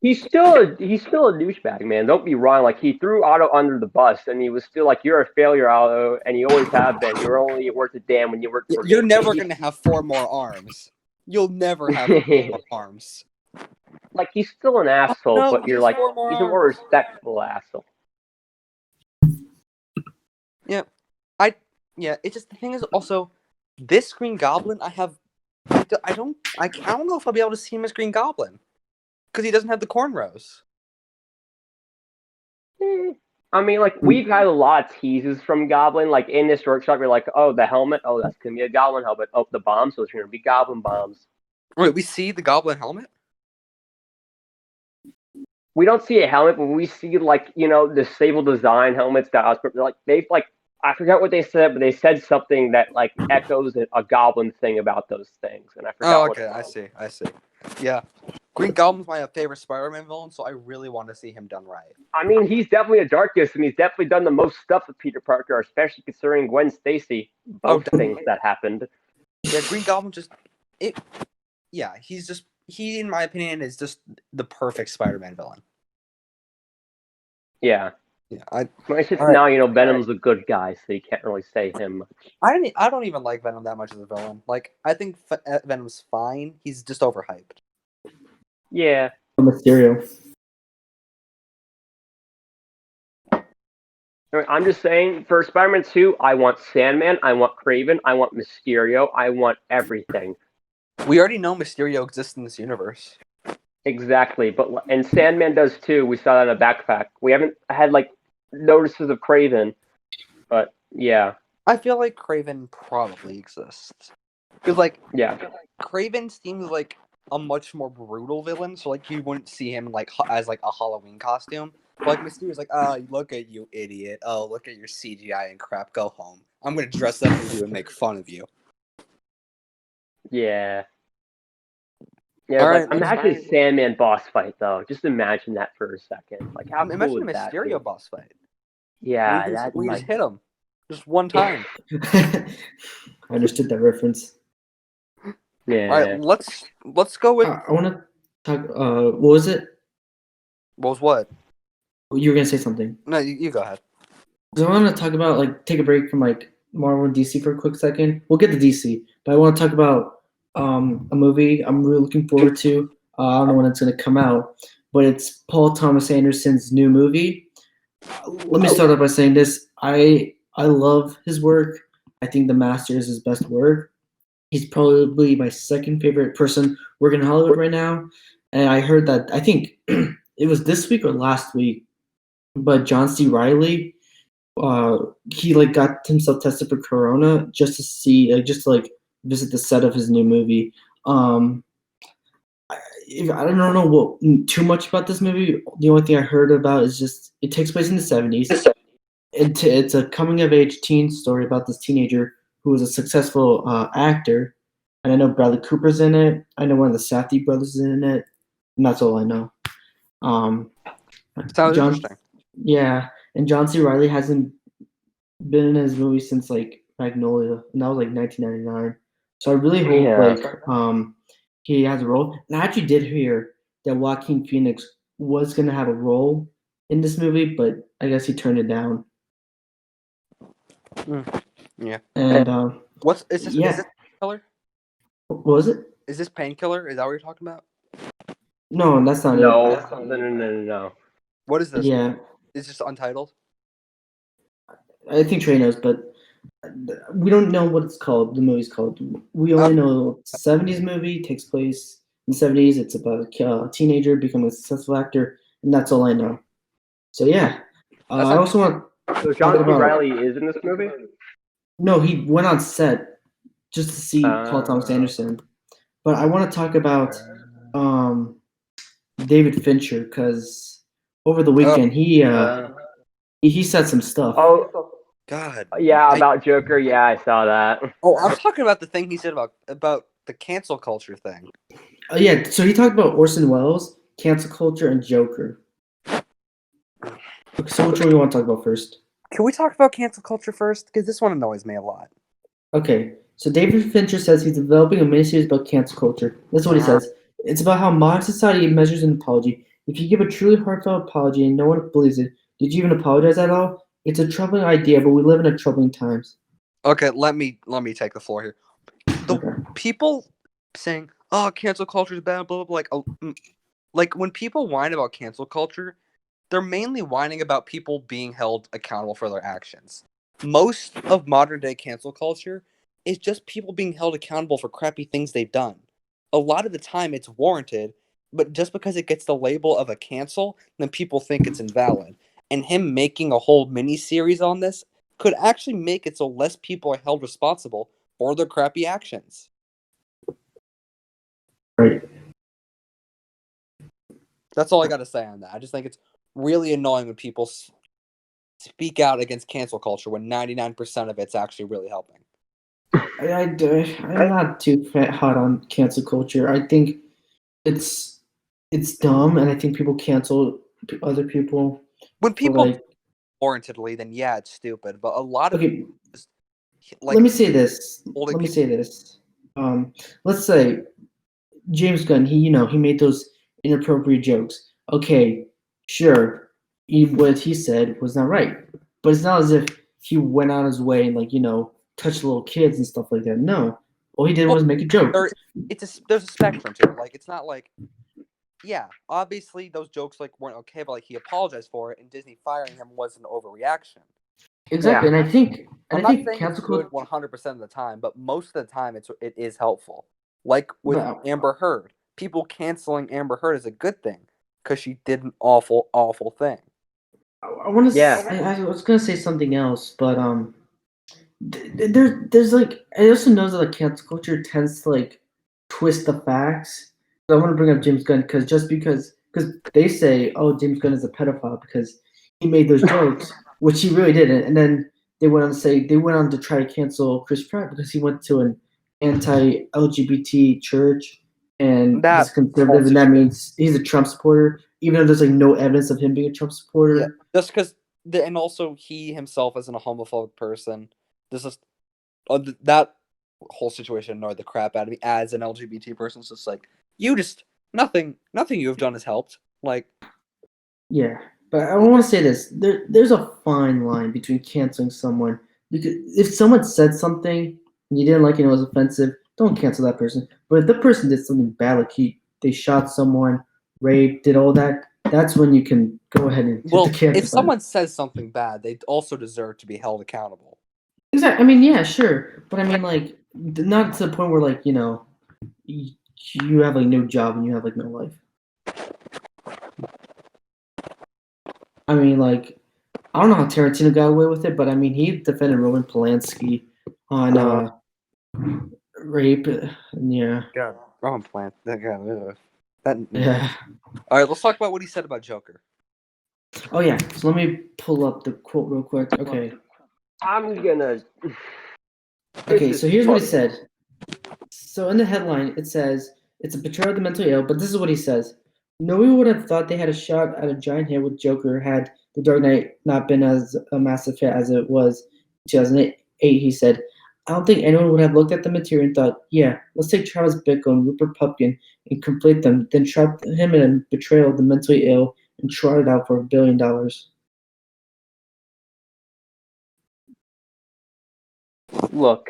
He's still a douchebag, man. Don't be wrong. He threw Otto under the bus, and he was still "You're a failure, Otto," and you always have been. You're only worth a damn when you work for You're me. never going to have 4 more arms. You'll never have 4 more arms. He's still an asshole, no, but you're he's 4 more he's a more arms. respectful asshole. Yeah. It's just the thing is also this Green Goblin I don't know if I'll be able to see him as Green Goblin because he doesn't have the cornrows. I mean, we've had a lot of teases from Goblin. In this workshop, you're oh, the helmet, oh, that's gonna be a Goblin helmet. Oh, the bombs, those are gonna be Goblin bombs. Wait, we see the Goblin helmet? We don't see a helmet, but we see the Sable design helmets that they've I forgot what they said, but they said something that echoes a Goblin thing about those things, and I forgot. Oh, okay, I see. Yeah, Green Goblin's my favorite Spider-Man villain, so I really want to see him done right. I mean, he's definitely the darkest, and he's definitely done the most stuff with Peter Parker, especially considering Gwen Stacy. Both things that happened. Yeah, Green Goblin he, in my opinion, is just the perfect Spider-Man villain. Yeah. Yeah, it's just now, Venom's a good guy, so you can't really say him much. I don't even like Venom that much as a villain. I think Venom's fine. He's just overhyped. Yeah. Mysterio. I'm just saying, for Spider-Man 2, I want Sandman, I want Kraven, I want Mysterio, I want everything. We already know Mysterio exists in this universe. Exactly, and Sandman does too. We saw that in a backpack. We haven't had notices of Kraven, but yeah. I feel like Kraven probably exists because yeah, Kraven seems like a much more brutal villain. So like you wouldn't see him like as like a Halloween costume. But, like Mysterio's like, look at you, idiot. Oh, look at your CGI and crap. Go home. I'm gonna dress up as you and make fun of you. Yeah. Yeah, All like right, imagine Sandman boss fight though. Just imagine that for a second. Like how cool imagine a would that Mysterio be? boss fight. Yeah, We that's just hit him just one time. I understood that reference. yeah. All right, let's go with I want to talk. What was it? what was what? You were gonna say something. No, you go ahead. So I want to talk about like take a break from like Marvel and DC for a quick second. We'll get to DC, but I want to talk about a movie I'm really looking forward to. I don't know when it's gonna come out, but it's Paul Thomas Anderson's new movie. Let me start off by saying this: I love his work. I think The Master is his best work. He's probably my second favorite person working in Hollywood right now. And I heard that I think it was this week or last week, but John C. Riley, he like got himself tested for corona just to see, just to like visit the set of his new movie. I don't know what too much about this movie. The only thing I heard about is just it takes place in the 70s. It's a coming of age teen story about this teenager who is a successful actor. And I know Bradley Cooper's in it. I know one of the Safdie brothers is in it. And that's all I know. Sounds John, interesting. yeah, and John C. Riley hasn't been in his movie since like Magnolia, and that was like 1999. So I really hope he has a role. And I actually did hear that Joaquin Phoenix was gonna have a role in this movie, but I guess he turned it down. Yeah. And What's is this? yeah. Is this Painkiller? What was it? Is this Painkiller? Is that what you're talking about? No, that's not No, it. no. What is this? Yeah, Is this untitled? I think Trey knows, but we don't know what it's called. The movie's called. We only know it's a 70s movie. Takes place in the 70s. It's about a teenager becoming a successful actor, and that's all I know. So yeah, I also want So to talk John C. about. Riley is in this movie? No, he went on set just to see Paul Thomas Anderson. But I want to talk about David Fincher because over the weekend he said some stuff. Oh, God. yeah, about Joker. Yeah, I saw that. Oh, I'm talking about the thing he said about the cancel culture thing. Yeah, so he talked about Orson Welles, cancel culture, and Joker. Okay, so which one do you want to talk about first? Can we talk about cancel culture first? Because this one annoys me a lot. Okay, so David Fincher says he's developing a miniseries about cancel culture. That's what he says. It's about how modern society measures an apology. If you give a truly heartfelt apology and no one believes it, did you even apologize at all? It's a troubling idea, but we live in troubling times. Okay, let me take the floor here. Okay. People saying, "Oh, cancel culture is bad," blah blah blah. Like when people whine about cancel culture, they're mainly whining about people being held accountable for their actions. Most of modern day cancel culture is just people being held accountable for crappy things they've done. A lot of the time it's warranted, but just because it gets the label of a cancel, then people think it's invalid. And him making a whole mini series on this could actually make it so less people are held responsible for their crappy actions. Right. That's all I got to say on that. I just think it's really annoying when people speak out against cancel culture when 99% of it's actually really helping. I'm not too hot on cancel culture. I think it's dumb, and I think people cancel other people. When people like, warrantedly, then yeah, it's stupid. But a lot of okay, just, let me say this. holding Let me people. say this. Let's say James Gunn. He made those inappropriate jokes. Okay, sure. What he said was not right, but it's not as if he went out his way and touched little kids and stuff like that. No, all he did was make a joke. There's a spectrum to it. Like it's not like, yeah, obviously those jokes like weren't okay, but like he apologized for it, and Disney firing him was an overreaction. Exactly, Yeah. and I think saying cancel it's good culture 100% of the time, but most of the time it is helpful. Like with Amber Heard, people canceling Amber Heard is a good thing because she did an awful thing. I want to. Yeah. I was gonna say something else, but there's like I also know that like cancel culture tends to like twist the facts I want to bring up James Gunn because they say, oh, James Gunn is a pedophile because he made those jokes, which he really didn't. And then they went on to try to cancel Chris Pratt because he went to an anti-LGBT church and That he's conservative, and that means he's a Trump supporter, even though there's like no evidence of him being a Trump supporter. Yeah, just because, and also he himself isn't a homophobic person. This is that whole situation annoyed the crap out of me as an LGBT person. It's just like nothing you have done has helped. Like, Yeah, but I want to say this: there's a fine line between canceling someone because if someone said something and you didn't like it and it was offensive, don't cancel that person. But if the person did something bad, like they shot someone, raped, did all that, that's when you can go ahead and hit well, the cancel if button. someone says something bad, they also deserve to be held accountable. Exactly. I mean, yeah, sure, but I mean, like, not to the point where, like, you have like no job and you have like no life. I mean, like, I don't know how Tarantino got away with it, but I mean, he defended Roman Polanski on rape. Yeah. God, wrong plant. That guy. That. Yeah. All right, let's talk about what he said about Joker. Oh yeah. So let me pull up the quote real quick. Okay. I'm gonna. Okay. So here's what he said. So in the headline, it says it's a portrayal of the mentally ill, but this is what he says. No one would have thought they had a shot at a giant hit with Joker had The Dark Knight not been as a massive hit as it was in 2008, he said. I don't think anyone would have looked at the material and thought, yeah, let's take Travis Bickle and Rupert Pupkin and complete them, then trap him in a betrayal of the mentally ill and trot it out for $1 billion. Look,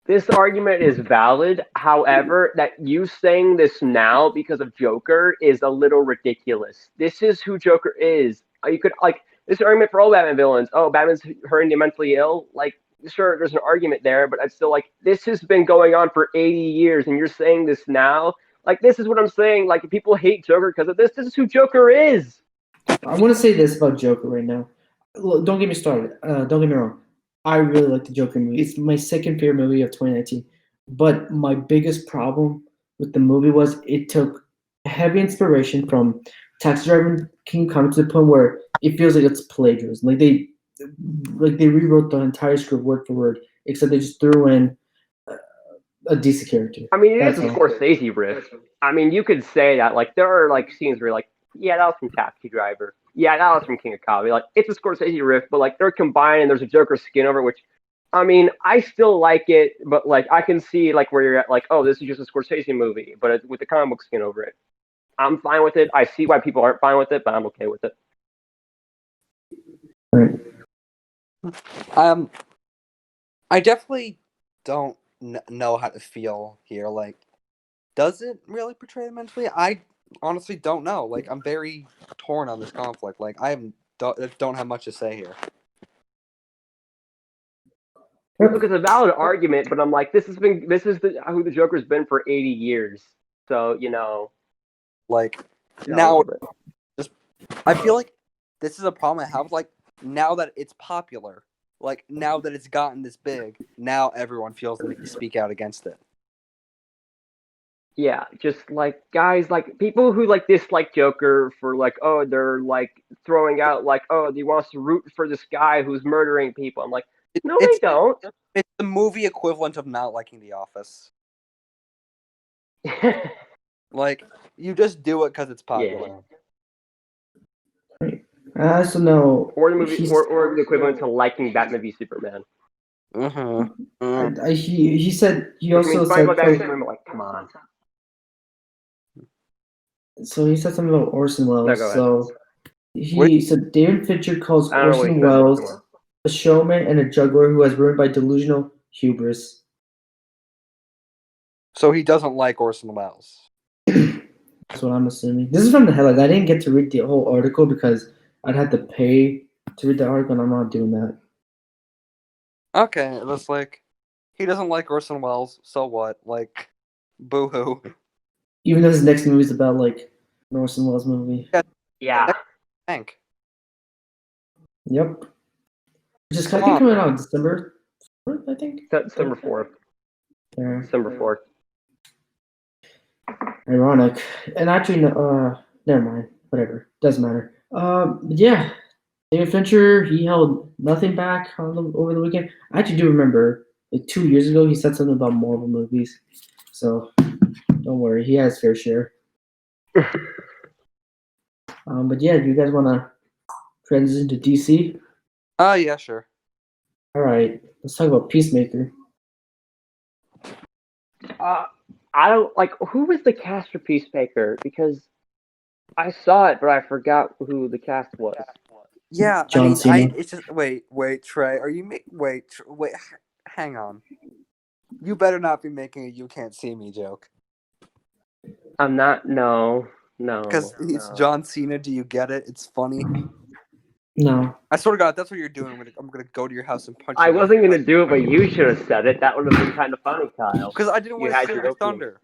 this argument is valid. However, that you saying this now because of Joker is a little ridiculous. This is who Joker is. You could like this argument for all Batman villains. Oh, Batman's hurting the mentally ill. Like, sure, there's an argument there, but I'm still like, this has been going on for 80 years, and you're saying this now. Like, this is what I'm saying. Like, people hate Joker because of this. This is who Joker is. I want to say this about Joker right now. Look, don't get me started. Don't get me wrong. I really like the Joker movie. It's my second favorite movie of 2019. But my biggest problem with the movie was it took heavy inspiration from Taxi Driver and King Kong to the point where it feels like it's plagiarism. Like they rewrote the entire script word for word, except they just threw in a decent character. I mean, it is That's a all. Scorsese riff. I mean, you could say that. Like, there are like scenes where you're like, yeah, that was from Taxi Driver. Yeah, that was from King of Comedy. Like, it's a Scorsese riff, but like they're combined and there's a Joker skin over it, which, I mean, I still like it, but like I can see like where you're at. Like, oh, this is just a Scorsese movie, but it's with the comic book skin over it. I'm fine with it. I see why people aren't fine with it, but I'm okay with it. Right. I definitely don't know how to feel here. Like, does it really portray it mentally? I honestly don't know. Like, I'm very torn on this conflict. Like, don't have much to say here. Look, it's a valid argument, but I'm like, who the Joker's been for 80 years. So Like, now, I feel like this is a problem I have. Like, now that it's popular, like now that it's gotten this big, now everyone feels the need to speak out against it. Yeah, just like guys, like people who like dislike Joker for like, oh, they're like throwing out like, oh, he wants to root for this guy who's murdering people. I'm like, no, they don't. It's the movie equivalent of not liking The Office. Like, you just do it because it's popular. Yeah. I also know, or the movie, or the equivalent to liking Batman v Superman. He said he also said. Like, come on. So he said something about Orson Welles. No, so he said David Fincher calls Orson Welles a showman and a juggler who has ruined by delusional hubris. So he doesn't like Orson Welles. That's what I'm assuming. This is from the headlines. I didn't get to read the whole article because I'd have to pay to read the article, and I'm not doing that. Okay, that's like, he doesn't like Orson Welles, so what? Like, boo-hoo. Even though his next movie is about, like, an Orson Welles movie. Yeah. Thank. Yep. Which is, I think, coming out on December 4th, I think? December 4th. Yeah. December 4th. Ironic. And actually, never mind. Whatever. Doesn't matter. Yeah. David Fincher, he held nothing back over the weekend. I actually do remember, like 2 years ago, he said something about Marvel movies. So don't worry, he has fair share. But yeah, do you guys want to transition to DC? Yeah, sure. All right, let's talk about Peacemaker. I don't like who was the cast for Peacemaker because I saw it, but I forgot who the cast was. Yeah, John Cena. It's just wait, Trey. Are you wait, hang on. You better not be making a "you can't see me" joke. I'm not. No. Because it's John Cena. Do you get it? It's funny. No. I swear to God, that's what you're doing. I'm gonna go to your house and punch you. I wasn't gonna do it, but you should have said it. That would have been kind of funny, Kyle. Because I didn't want to steal your thunder.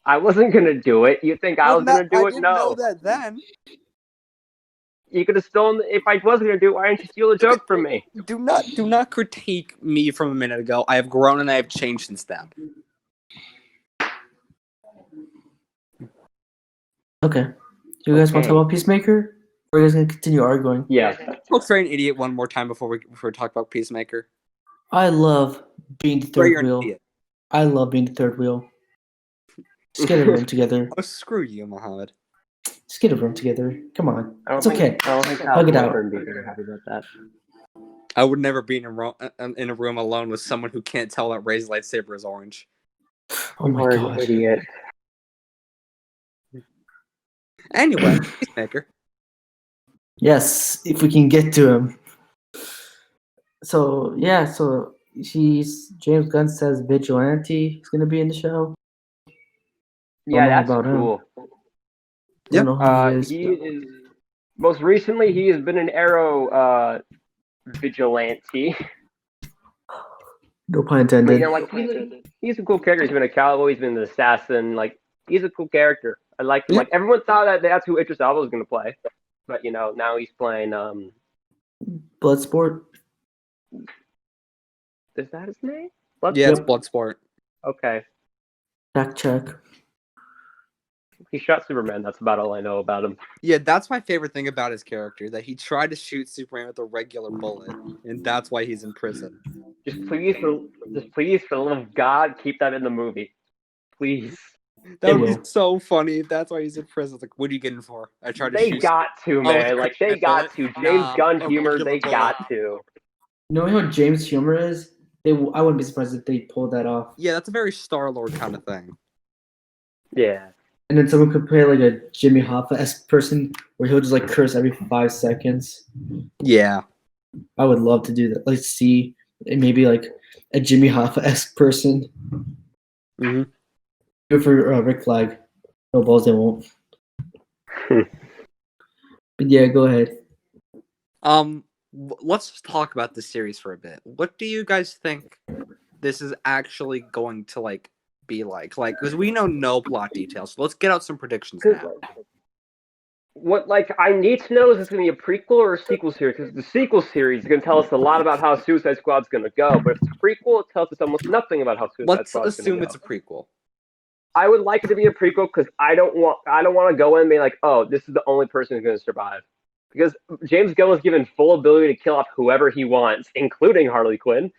I wasn't gonna do it. You think I was gonna do it? I didn't know that then. You could have stolen. If I wasn't gonna do it, why didn't you steal the joke from me? Do not critique me from a minute ago. I have grown and I have changed since then. Okay. Do you guys want to talk about Peacemaker? Or are you guys going to continue arguing? Yeah. Let's try an idiot one more time before we talk about Peacemaker. I love being the third wheel. I love being the third wheel. Just get a room together. Oh, screw you, Mohammad. Just get a room together. Come on. It's okay. I don't think hug it out. Be very happy about that. I would never be in a room alone with someone who can't tell that Ray's lightsaber is orange. Oh my God. Idiot. Anyway, Peacemaker. Yes, if we can get to him. So James Gunn says Vigilante is going to be in the show. Yeah, that's cool. Yep. He is. Most recently, he has been an Arrow vigilante. No pun intended. You know, he's a cool character. He's been a cowboy. He's been an assassin. Like, he's a cool character. I like him. Like, everyone thought that that's who Idris Elba was going to play, but now he's playing Bloodsport. Is that his name? Yeah, it's Bloodsport. Okay. Fact check. He shot Superman. That's about all I know about him. Yeah, that's my favorite thing about his character, that he tried to shoot Superman with a regular bullet, and that's why he's in prison. Just please, for the love of God, keep that in the movie. Please. That would be so funny. That's why he's in prison. It's like, what are you getting for? I tried to shoot. They got to, man. Like, they got to. James Gunn humor, they got to. You know how James humor is? I wouldn't be surprised if they pulled that off. Yeah, that's a very Star-Lord kind of thing. Yeah. And then someone could play like a Jimmy Hoffa-esque person where he'll just like curse every 5 seconds. Yeah. I would love to do that. Like, see maybe like a Jimmy Hoffa-esque person. Mm-hmm. Good for Rick Flag. No balls, they won't. But yeah, go ahead. Let's just talk about this series for a bit. What do you guys think this is actually going to be like? Because we know no plot details. So let's get out some predictions now. What I need to know is this going to be a prequel or a sequel series? Because the sequel series is going to tell us a lot about how Suicide Squad's going to go, but if it's a prequel, it tells us almost nothing about how Suicide Squad's going to go. Let's assume it's a prequel. I would like it to be a prequel because I don't want to go in and be like, oh, this is the only person who's going to survive. Because James Gunn was given full ability to kill off whoever he wants, including Harley Quinn.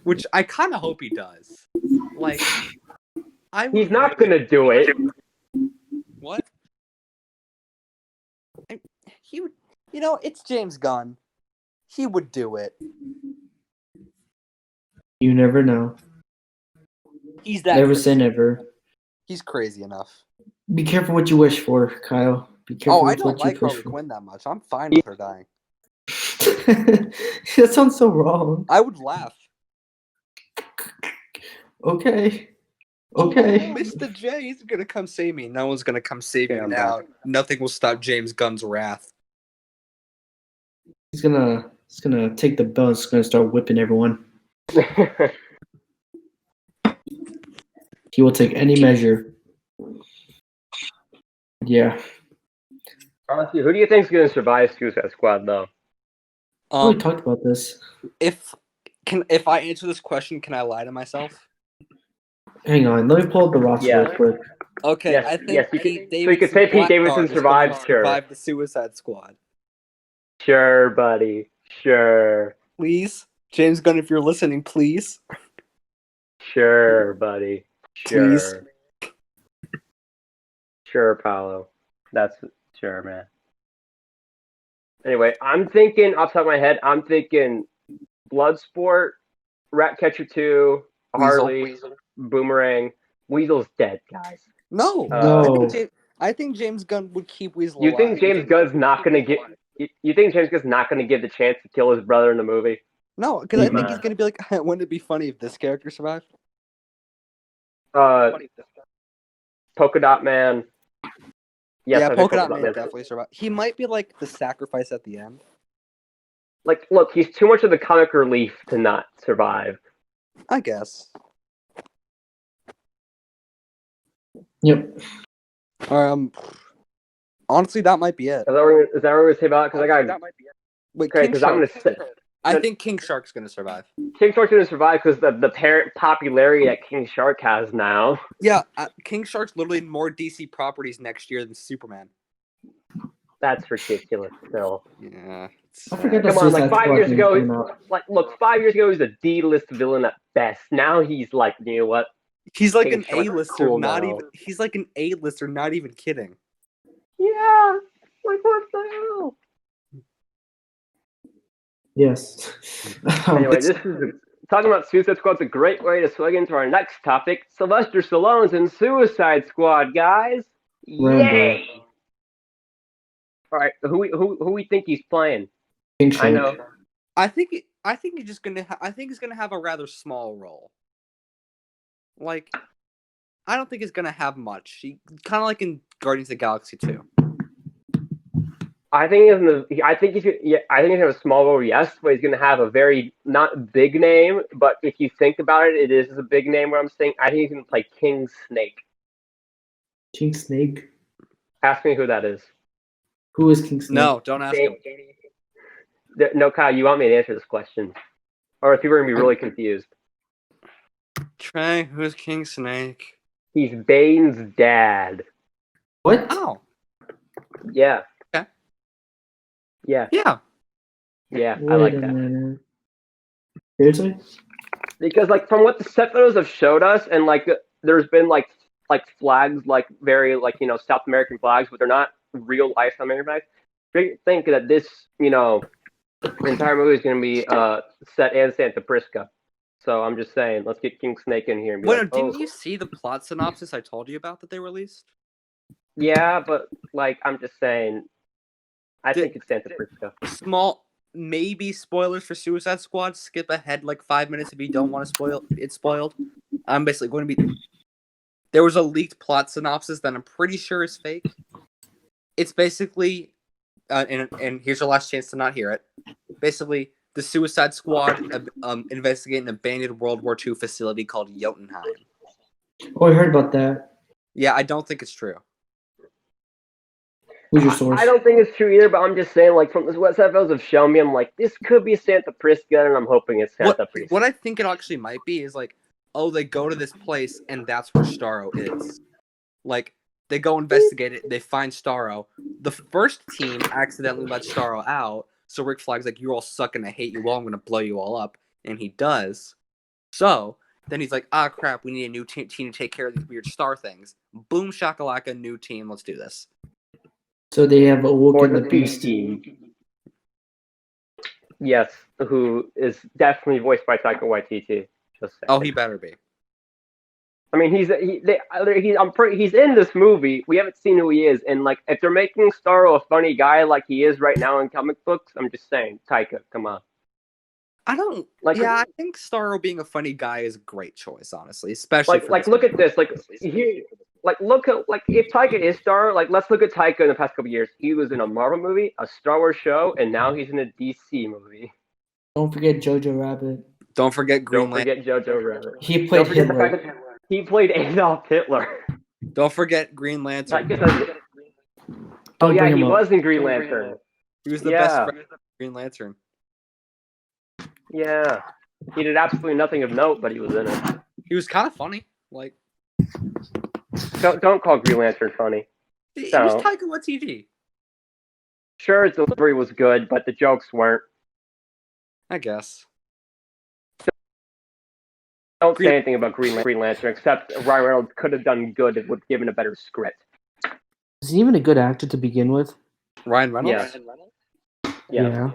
Which I kind of hope he does. He's not going to do it. What? He would, it's James Gunn. He would do it. You never know. He's that. Never say never. He's crazy enough. Be careful what you wish for, Kyle. Be careful. I don't like Harley Quinn that much. I'm fine with her dying. That sounds so wrong. I would laugh. Okay. Oh, Mr. J is gonna come save me. No one's gonna come save me now. Nothing will stop James Gunn's wrath. He's gonna take the belt and he's gonna start whipping everyone. He will take any measure. Yeah. Honestly, who do you think is going to survive Suicide Squad, though? We talked about this. If I answer this question, can I lie to myself? Hang on, let me pull up the roster Yeah. real quick. Okay, Yes, I think yes, you Pete can- so you could say Pete Davidson Blackguard is going to survived, sure. survive the Suicide Squad. Sure, buddy. Sure. Please, James Gunn, if you're listening, please. Sure, buddy. Please. Sure. Sure, Paolo. That's sure, man. Anyway, I'm thinking off the top of my head, I'm thinking Bloodsport, Ratcatcher 2, Weasel. Harley, Boomerang. Weasel's dead, guys. No. No. I think James Gunn would keep Weasel You alive. think James Gunn's not gonna get? You think James Gunn's not gonna give the chance to kill his brother in the movie? No, because I Come think on. he's going to be like, wouldn't it be funny if this character survived? Polka Dot Man. Yes, yeah, I think Polka Dot Man definitely survived. He might be like the sacrifice at the end. Like, look, he's too much of the comic relief to not survive. I guess. Yep. Honestly, that might be it. Is that what we're gonna say about it? Because I got Wait, okay. King Because I'm gonna Shark. say I think King Shark's going to survive. King Shark's gonna survive because the parent popularity that King Shark has now. Yeah, King Shark's literally in more DC properties next year than Superman. That's ridiculous, Phil. Yeah. I forget Come the on, like Suicide 5 Squad years thing ago, came out. like look, 5 years ago he was a D-list villain at best. Now he's like, you know what? He's like King an Shark's A-lister, cool not now. even. He's like an A-lister, not even kidding. Yeah, like what the hell? Yes. Anyway, talking about Suicide Squad's a great way to swing into our next topic: Sylvester Stallone's in Suicide Squad, guys. Rambo. Yay! All right, who we think he's playing? King I Shark. know. I think he's just gonna. I think he's gonna have a rather small role. Like, I don't think he's gonna have much. He kind of like in Guardians of the Galaxy 2. I think he's gonna have a small role, yes, but he's gonna have a very not big name. But if you think about it, it is a big name. What I'm saying, I think he's gonna play King Snake. King Snake. Ask me who that is. Who is King Snake? No, don't ask him. No, Kyle, you want me to answer this question, or if people are gonna be really confused. Trey, who's King Snake? He's Bane's dad. What? Oh, Yeah. Okay. Yeah. yeah. Yeah. Wait I like a that. minute. Seriously? Because like from what the set photos have showed us, and like there's been like flags, like very like South American flags, but they're not real life South American flags. I think that this entire movie is going to be set in Santa Prisca. So I'm just saying, let's get King Snake in here. And be Wait, like, didn't you see the plot synopsis I told you about that they released? Yeah, but like I'm just saying, I think it's Santa Prisca. Small, maybe spoilers for Suicide Squad. Skip ahead like 5 minutes if you don't want to spoil it. Spoiled. I'm basically going to be. There was a leaked plot synopsis that I'm pretty sure is fake. It's basically, and here's your last chance to not hear it. Basically, the Suicide Squad investigate an abandoned World War II facility called Jotunheim. Oh, I heard about that. Yeah, I don't think it's true. Who's your source? I don't think it's true either, but I'm just saying, like, from what photos have shown me, I'm like, this could be Santa Prisca, and I'm hoping it's Santa Prisca. What I think it actually might be is like, oh, they go to this place and that's where Starro is. Like, they go investigate it, they find Starro. The first team accidentally lets Starro out, so Rick Flag's like, you all suck and I hate you all, I'm going to blow you all up. And he does. So, then he's like, ah, crap, we need a new team to take care of these weird star things. Boom, shakalaka, new team, let's do this. So they have Or awoken the the B beast. team. Yes, who is definitely voiced by Taika Waititi. Just saying. Oh, he better be. I mean, he's in this movie. We haven't seen who he is, and like, if they're making Starro a funny guy like he is right now in comic books, I'm just saying, Taika, come on. I don't Like, yeah, I think Starro being a funny guy is a great choice, honestly, especially for like this look movie. at this. Look at if Taika is Starro, like let's look at Taika in the past couple years. He was in a Marvel movie, a Star Wars show, and now he's in a DC movie. Don't forget Jojo Rabbit. Don't forget Don't Greenland. forget Jojo Rabbit. He played Don't forget the Hitler. fact that he played Adolf Hitler. Don't forget Green Lantern. Taika says, Don't yeah, bring him he up. was in Green Lantern. He was the best friend of Green Lantern. Yeah. He did absolutely nothing of note, but he was in it. He was kind of funny. Like, Don't call Green Lantern funny. it No. was Taika Waititi. Sure, his delivery was good, but the jokes weren't. I guess. Don't say anything about Green Lantern, except Ryan Reynolds could have done good if would have given a better script. Is he even a good actor to begin with? Ryan Reynolds? Yeah.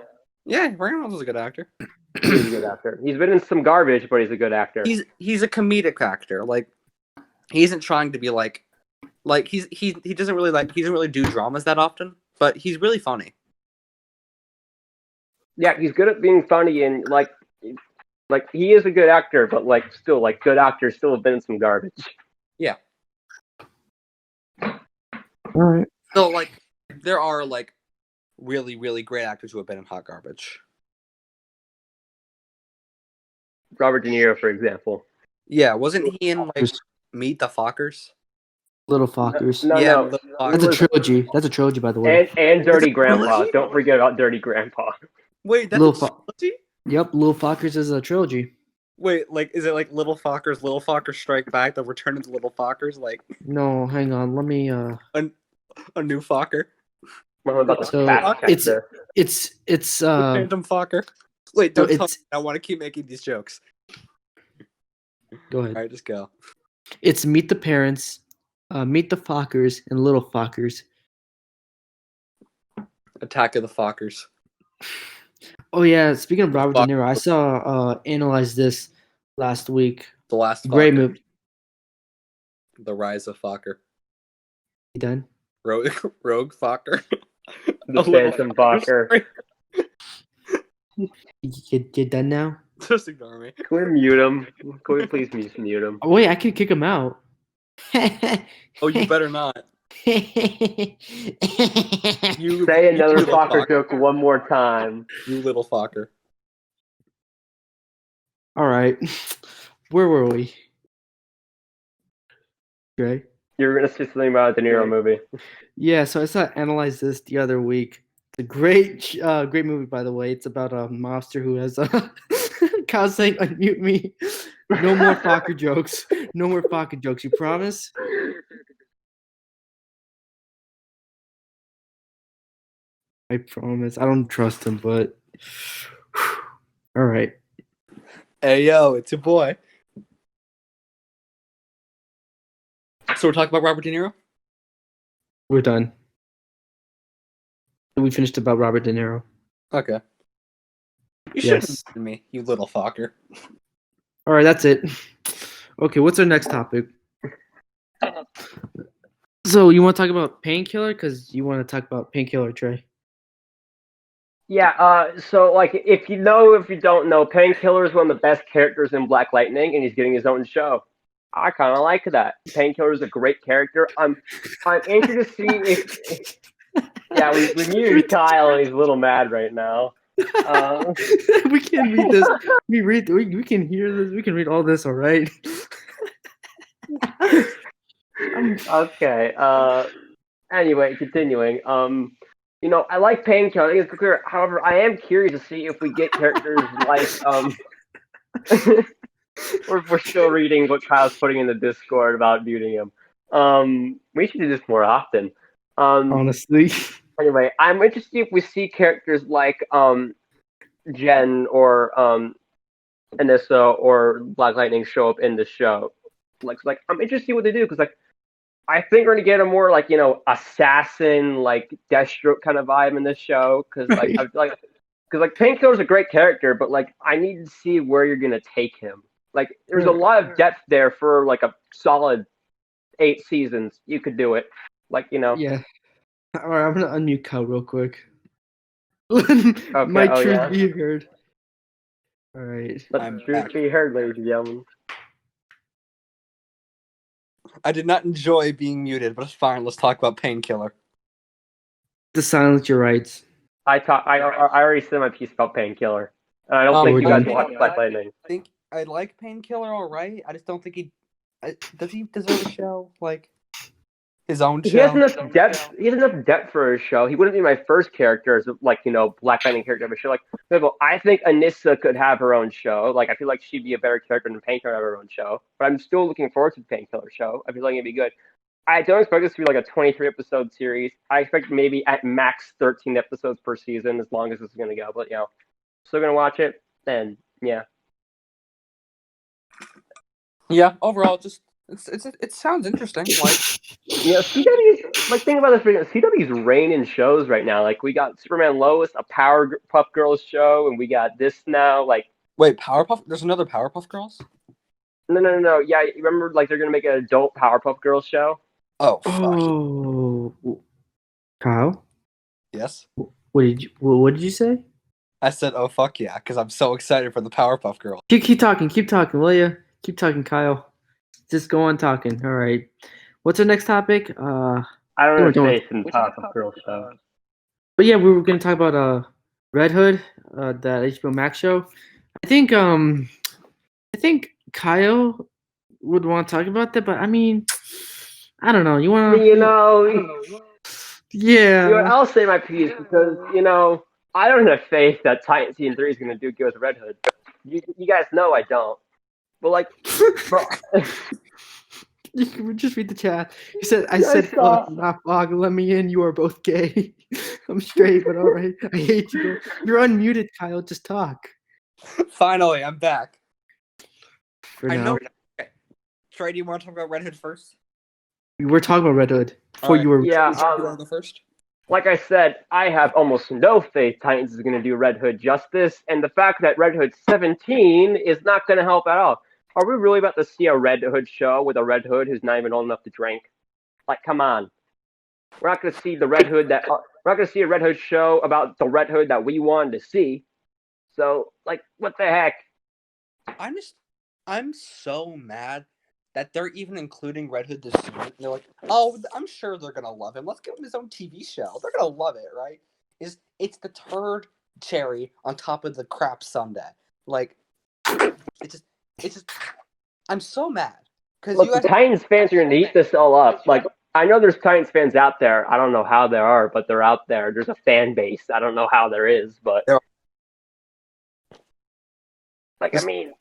Yeah, Ryan Reynolds is a good actor. He's a good actor. He's been in some garbage, but he's a good actor. He's a comedic actor. Like, he isn't trying to be like he doesn't really do dramas that often, but he's really funny. Yeah, he's good at being funny, and like he is a good actor, but still good actors still have been in some garbage. Yeah. All right. So like there are like really, really great actors who have been in hot garbage. Robert De Niro, for example. Yeah, wasn't he in like Meet the Fockers? Little Fockers. No. Little That's a Fockers. trilogy. That's a trilogy, by the way. And Dirty Grandpa. trilogy? Don't forget about Dirty Grandpa. Wait, that's Little a trilogy? Yep, Little Fockers is a trilogy. Wait, like is it like Little Fockers Strike Back, the Return of the Little Fockers, like No, hang on. Let me a new Focker? What about the So, fat it's- character? it's The Phantom Focker. Wait, so don't tell me. it's I want to keep making these jokes. go ahead. Alright, just go. It's Meet the Parents, Meet the Fockers, and Little Fockers. Attack of the Fockers. Oh yeah, speaking of Robert De Fock- Niro, I saw Analyze This last week. The Last Great Focker. movie. The Rise of Focker. You done? Rogue Focker. The Phantom Focker. You done now? Just ignore me. Can we mute him? Can we please just mute him? Oh wait, I can kick him out. Oh, you better not. You Say another little Focker joke one more time. You little Focker. All right, where were we? Trey? You were gonna say something about a De Niro movie. Yeah, so I saw Analyze This the other week. It's a great movie, by the way. It's about a mobster who has Kyle saying, "Unmute me." No more Fokker jokes. No more Fokker jokes. You promise? I promise. I don't trust him, but all right. Hey yo, it's your boy. So we're talking about Robert De Niro? We're done. We finished about Robert De Niro. Okay. You Yes. shouldn't have me, you little Focker. All right, that's it. Okay, what's our next topic? So you want to talk about Painkiller? Because you want to talk about Painkiller, Trey. Yeah, so if you don't know, Painkiller is one of the best characters in Black Lightning, and he's getting his own show. I kind of like that. Painkiller is a great character. I'm interested to see if yeah, we muted Kyle, and he's a little mad right now. We can read this. We can hear this. We can read all this. All right. Okay. Anyway, continuing. I like Painkiller. I think it's clear. However, I am curious to see if we get characters like we're still reading what Kyle's putting in the Discord about muting him. We should do this more often. Honestly. Anyway, I'm interested if we see characters like Jen or Anissa or Black Lightning show up in the show. Like I'm interested in what they do because I think we're gonna get a more assassin, Deathstroke kind of vibe in this show because Painkiller's a great character, but I need to see where you're gonna take him. There's a lot of depth there for a solid 8 seasons. You could do it. Yeah. All right, I'm gonna unmute Kyle real quick. Okay, My oh, truth yeah? be heard. All right. Let I'm the truth back. be heard, ladies and gentlemen. I did not enjoy being muted, but it's fine. Let's talk about Painkiller. To silence your rights. I already said my piece about Painkiller. And I don't think we're you guys done. watch Black Lightning. I think I like Painkiller all right. I just don't think does he deserve a show? his own He has show. enough depth. He has enough depth for his show. He wouldn't be my first character as like Black Lightning character of a show. Like, for example, I think Anissa could have her own show. Like, I feel like she'd be a better character than Painkiller to have her own show. But I'm still looking forward to the Painkiller show. I feel like it'd be good. I don't expect this to be like a 23 episode series. I expect maybe at max 13 episodes per season, as long as this is gonna go. But still gonna watch it. And yeah. Yeah, overall, just it sounds interesting. Like, CW's like think about this. CW's reigning shows right now. Like we got Superman Lois, a Powerpuff Girls show, and we got this now. Like wait, Powerpuff? There's another Powerpuff Girls? no. Yeah, you remember like they're gonna make an adult Powerpuff Girls show. Oh, fuck. Oh, Kyle, Yes. what did you say? I said, oh fuck yeah, because I'm so excited for the Powerpuff Girls. Keep talking, will you? Keep talking, Kyle. Just go on talking. All right. What's our next topic? I don't know face in Powerpuff Girls show. But yeah, we were gonna talk about Red Hood, that HBO Max show. I think Kyle would want to talk about that, but I mean, I don't know. You want to? Yeah. I'll say my piece because I don't have faith that Titan Season 3 is gonna do good with Red Hood. You guys know I don't. But like, bro. You can just read the chat. He said, I said, fuck, not fuck, let me in. You are both gay. I'm straight, but all right. I hate you. You're unmuted, Kyle. Just talk. Finally, I'm back. For now. Okay. Trey, do you want to talk about Red Hood first? We were talking about Red Hood before you were. Yeah. You want to go first? Like I said, I have almost no faith Titans is going to do Red Hood justice, and the fact that Red Hood 17 is not going to help at all. Are we really about to see a Red Hood show with a Red Hood who's not even old enough to drink? Like, come on. We're not going to see the Red Hood we're not going to see a Red Hood show about the Red Hood that we wanted to see. So, like, what the heck? I'm so mad that they're even including Red Hood this season. They're like, oh, I'm sure they're gonna love him. Let's give him his own TV show. They're gonna love it, right? It's the turd cherry on top of the crap sundae. Like, it's just. I'm so mad because the Titans fans are gonna eat this all up. Like, I know there's Titans fans out there. I don't know how there are, but they're out there. There's a fan base. I don't know how there is, but like, I mean.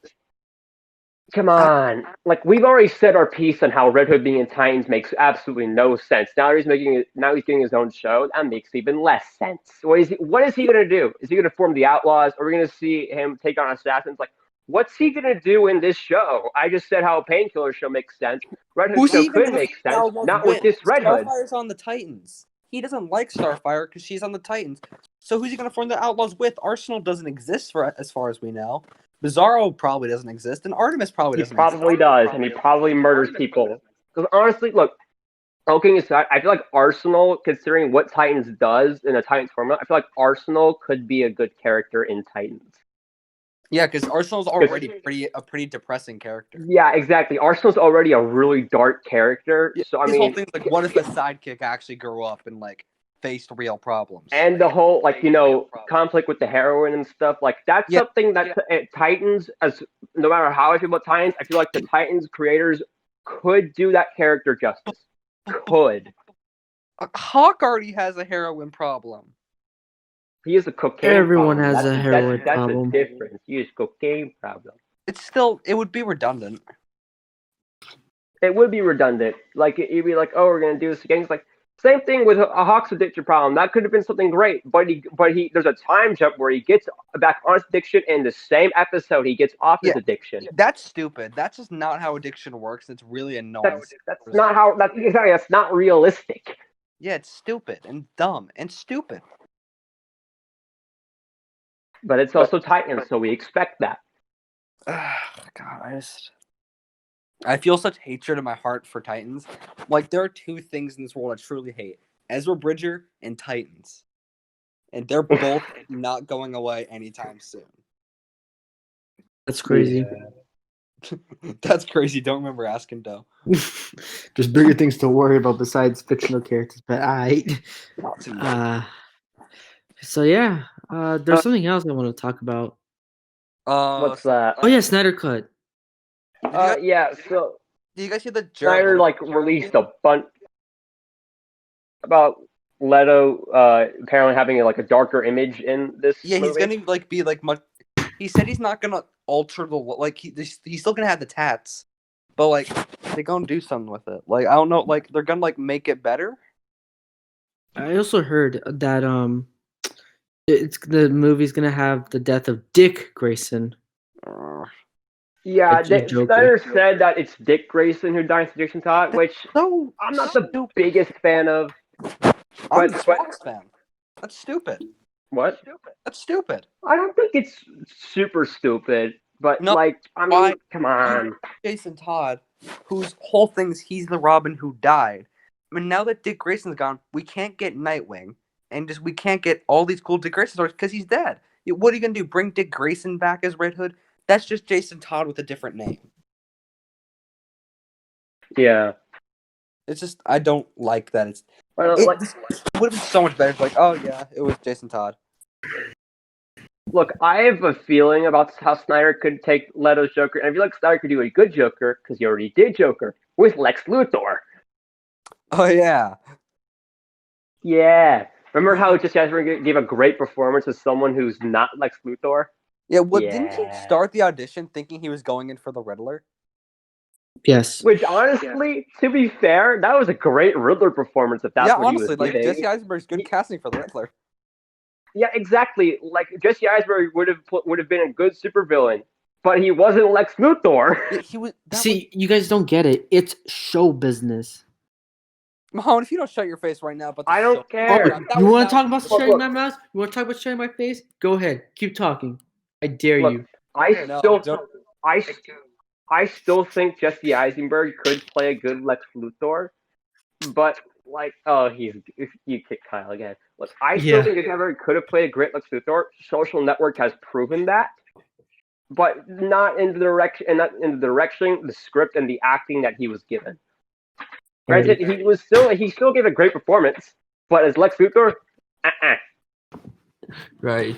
Come on. Like, we've already said our piece on how Red Hood being in Titans makes absolutely no sense. Now he's getting his own show. That makes even less sense. What is he going to do? Is he going to form the Outlaws? Are we going to see him take on Assassins? Like, what's he going to do in this show? I just said how a Painkiller show makes sense. Red Hood show could make sense. Not with this Red Hood. Starfire's on the Titans. He doesn't like Starfire because she's on the Titans. So who's he going to form the Outlaws with? Arsenal doesn't exist as far as we know. Bizarro probably doesn't exist, and Artemis probably doesn't exist. He probably does, and he probably murders people. Because honestly, look, joking aside, I feel like Arsenal, considering what Titans does in a Titans formula, I feel like Arsenal could be a good character in Titans. Yeah, because Arsenal's already a pretty depressing character. Yeah, exactly. Arsenal's already a really dark character. Yeah, so I mean, whole thing's like, what if the sidekick actually grew up and like faced real problems? And the whole conflict with the heroine and stuff, like that's something that Titans, as no matter how I feel about Titans, I feel like the Titans creators could do that character justice. Could. Hawk already has a heroin problem. He has a cocaine Everyone problem. has a heroin problem. That's the difference. He has a cocaine problem. It would be redundant. It would be redundant. Like, you'd be like, oh, we're going to do this again. It's like, same thing with a Hawk's addiction problem. That could have been something great, but there's a time jump where he gets back on his addiction, and the same episode he gets off his addiction. That's stupid. That's just not how addiction works. It's really annoying. That's not how. That's not realistic. Yeah, it's stupid and dumb and stupid. But it's also Titans, so we expect that. God, I feel such hatred in my heart for Titans. Like, there are two things in this world I truly hate: Ezra Bridger and Titans, and they're both not going away anytime soon. That's crazy. Yeah. That's crazy. Don't remember asking though. There's bigger things to worry about besides fictional characters, but so yeah, there's something else I want to talk about. What's that? Oh yeah, Snyder Cut. Yeah. So do you guys see the Snyder released a bunch? about Leto apparently having like a darker image in this Yeah, he's movie? gonna be like much. He said he's not gonna alter the like he's still gonna have the tats, but like they're gonna do something with it. Like I don't know, like they're gonna like make it better. I also heard that it's the movie's gonna have the death of Dick Grayson. Yeah, Joker. Snyder said that it's Dick Grayson who died in Jason Todd, which So I'm not the biggest fan of. I'm But a Fox fan. That's stupid. what? That's stupid. I don't think it's super stupid, but No, like, I mean, why- come on. Jason Todd, whose whole thing is he's the Robin who died. I mean, now that Dick Grayson's gone, we can't get Nightwing, and we can't get all these cool Dick Grayson stories because he's dead. What are you gonna do? Bring Dick Grayson back as Red Hood? That's just Jason Todd with a different name. Yeah. It's just I don't like that. It Like, would have been so much better. It's like, oh yeah, it was Jason Todd. look, I have a feeling about how Snyder could take Leto's Joker, and I feel like Snyder could do a good Joker because he already did Joker with Lex Luthor. Oh yeah. Yeah. Remember how Jesse Eisenberg gave a great performance as someone who's not Lex Luthor? Yeah, didn't he Yeah. start the audition thinking he was going in for the Riddler? Yes. Which, honestly, to be fair, that was a great Riddler performance if that's Yeah, what honestly, he was like giving. Jesse Eisenberg's good casting for the Riddler. Yeah, exactly. Like, Jesse Eisenberg would have been a good supervillain, but he wasn't Lex Luthor. Yeah, he was. See, you guys don't get it. It's show business. Mohammad, if you don't shut your face right now, but I don't care. You want to talk about Look, shutting my mouth? You want to talk about shutting my face? Go ahead. Keep talking. I dare Look, you. I still think Jesse Eisenberg could play a good Lex Luthor, but like, you kicked Kyle again. Look, I still think Jesse Eisenberg could have played a great Lex Luthor. Social Network has proven that, but not in the direction, the script, and the acting that he was given. Granted, he still gave a great performance, but as Lex Luthor, Right.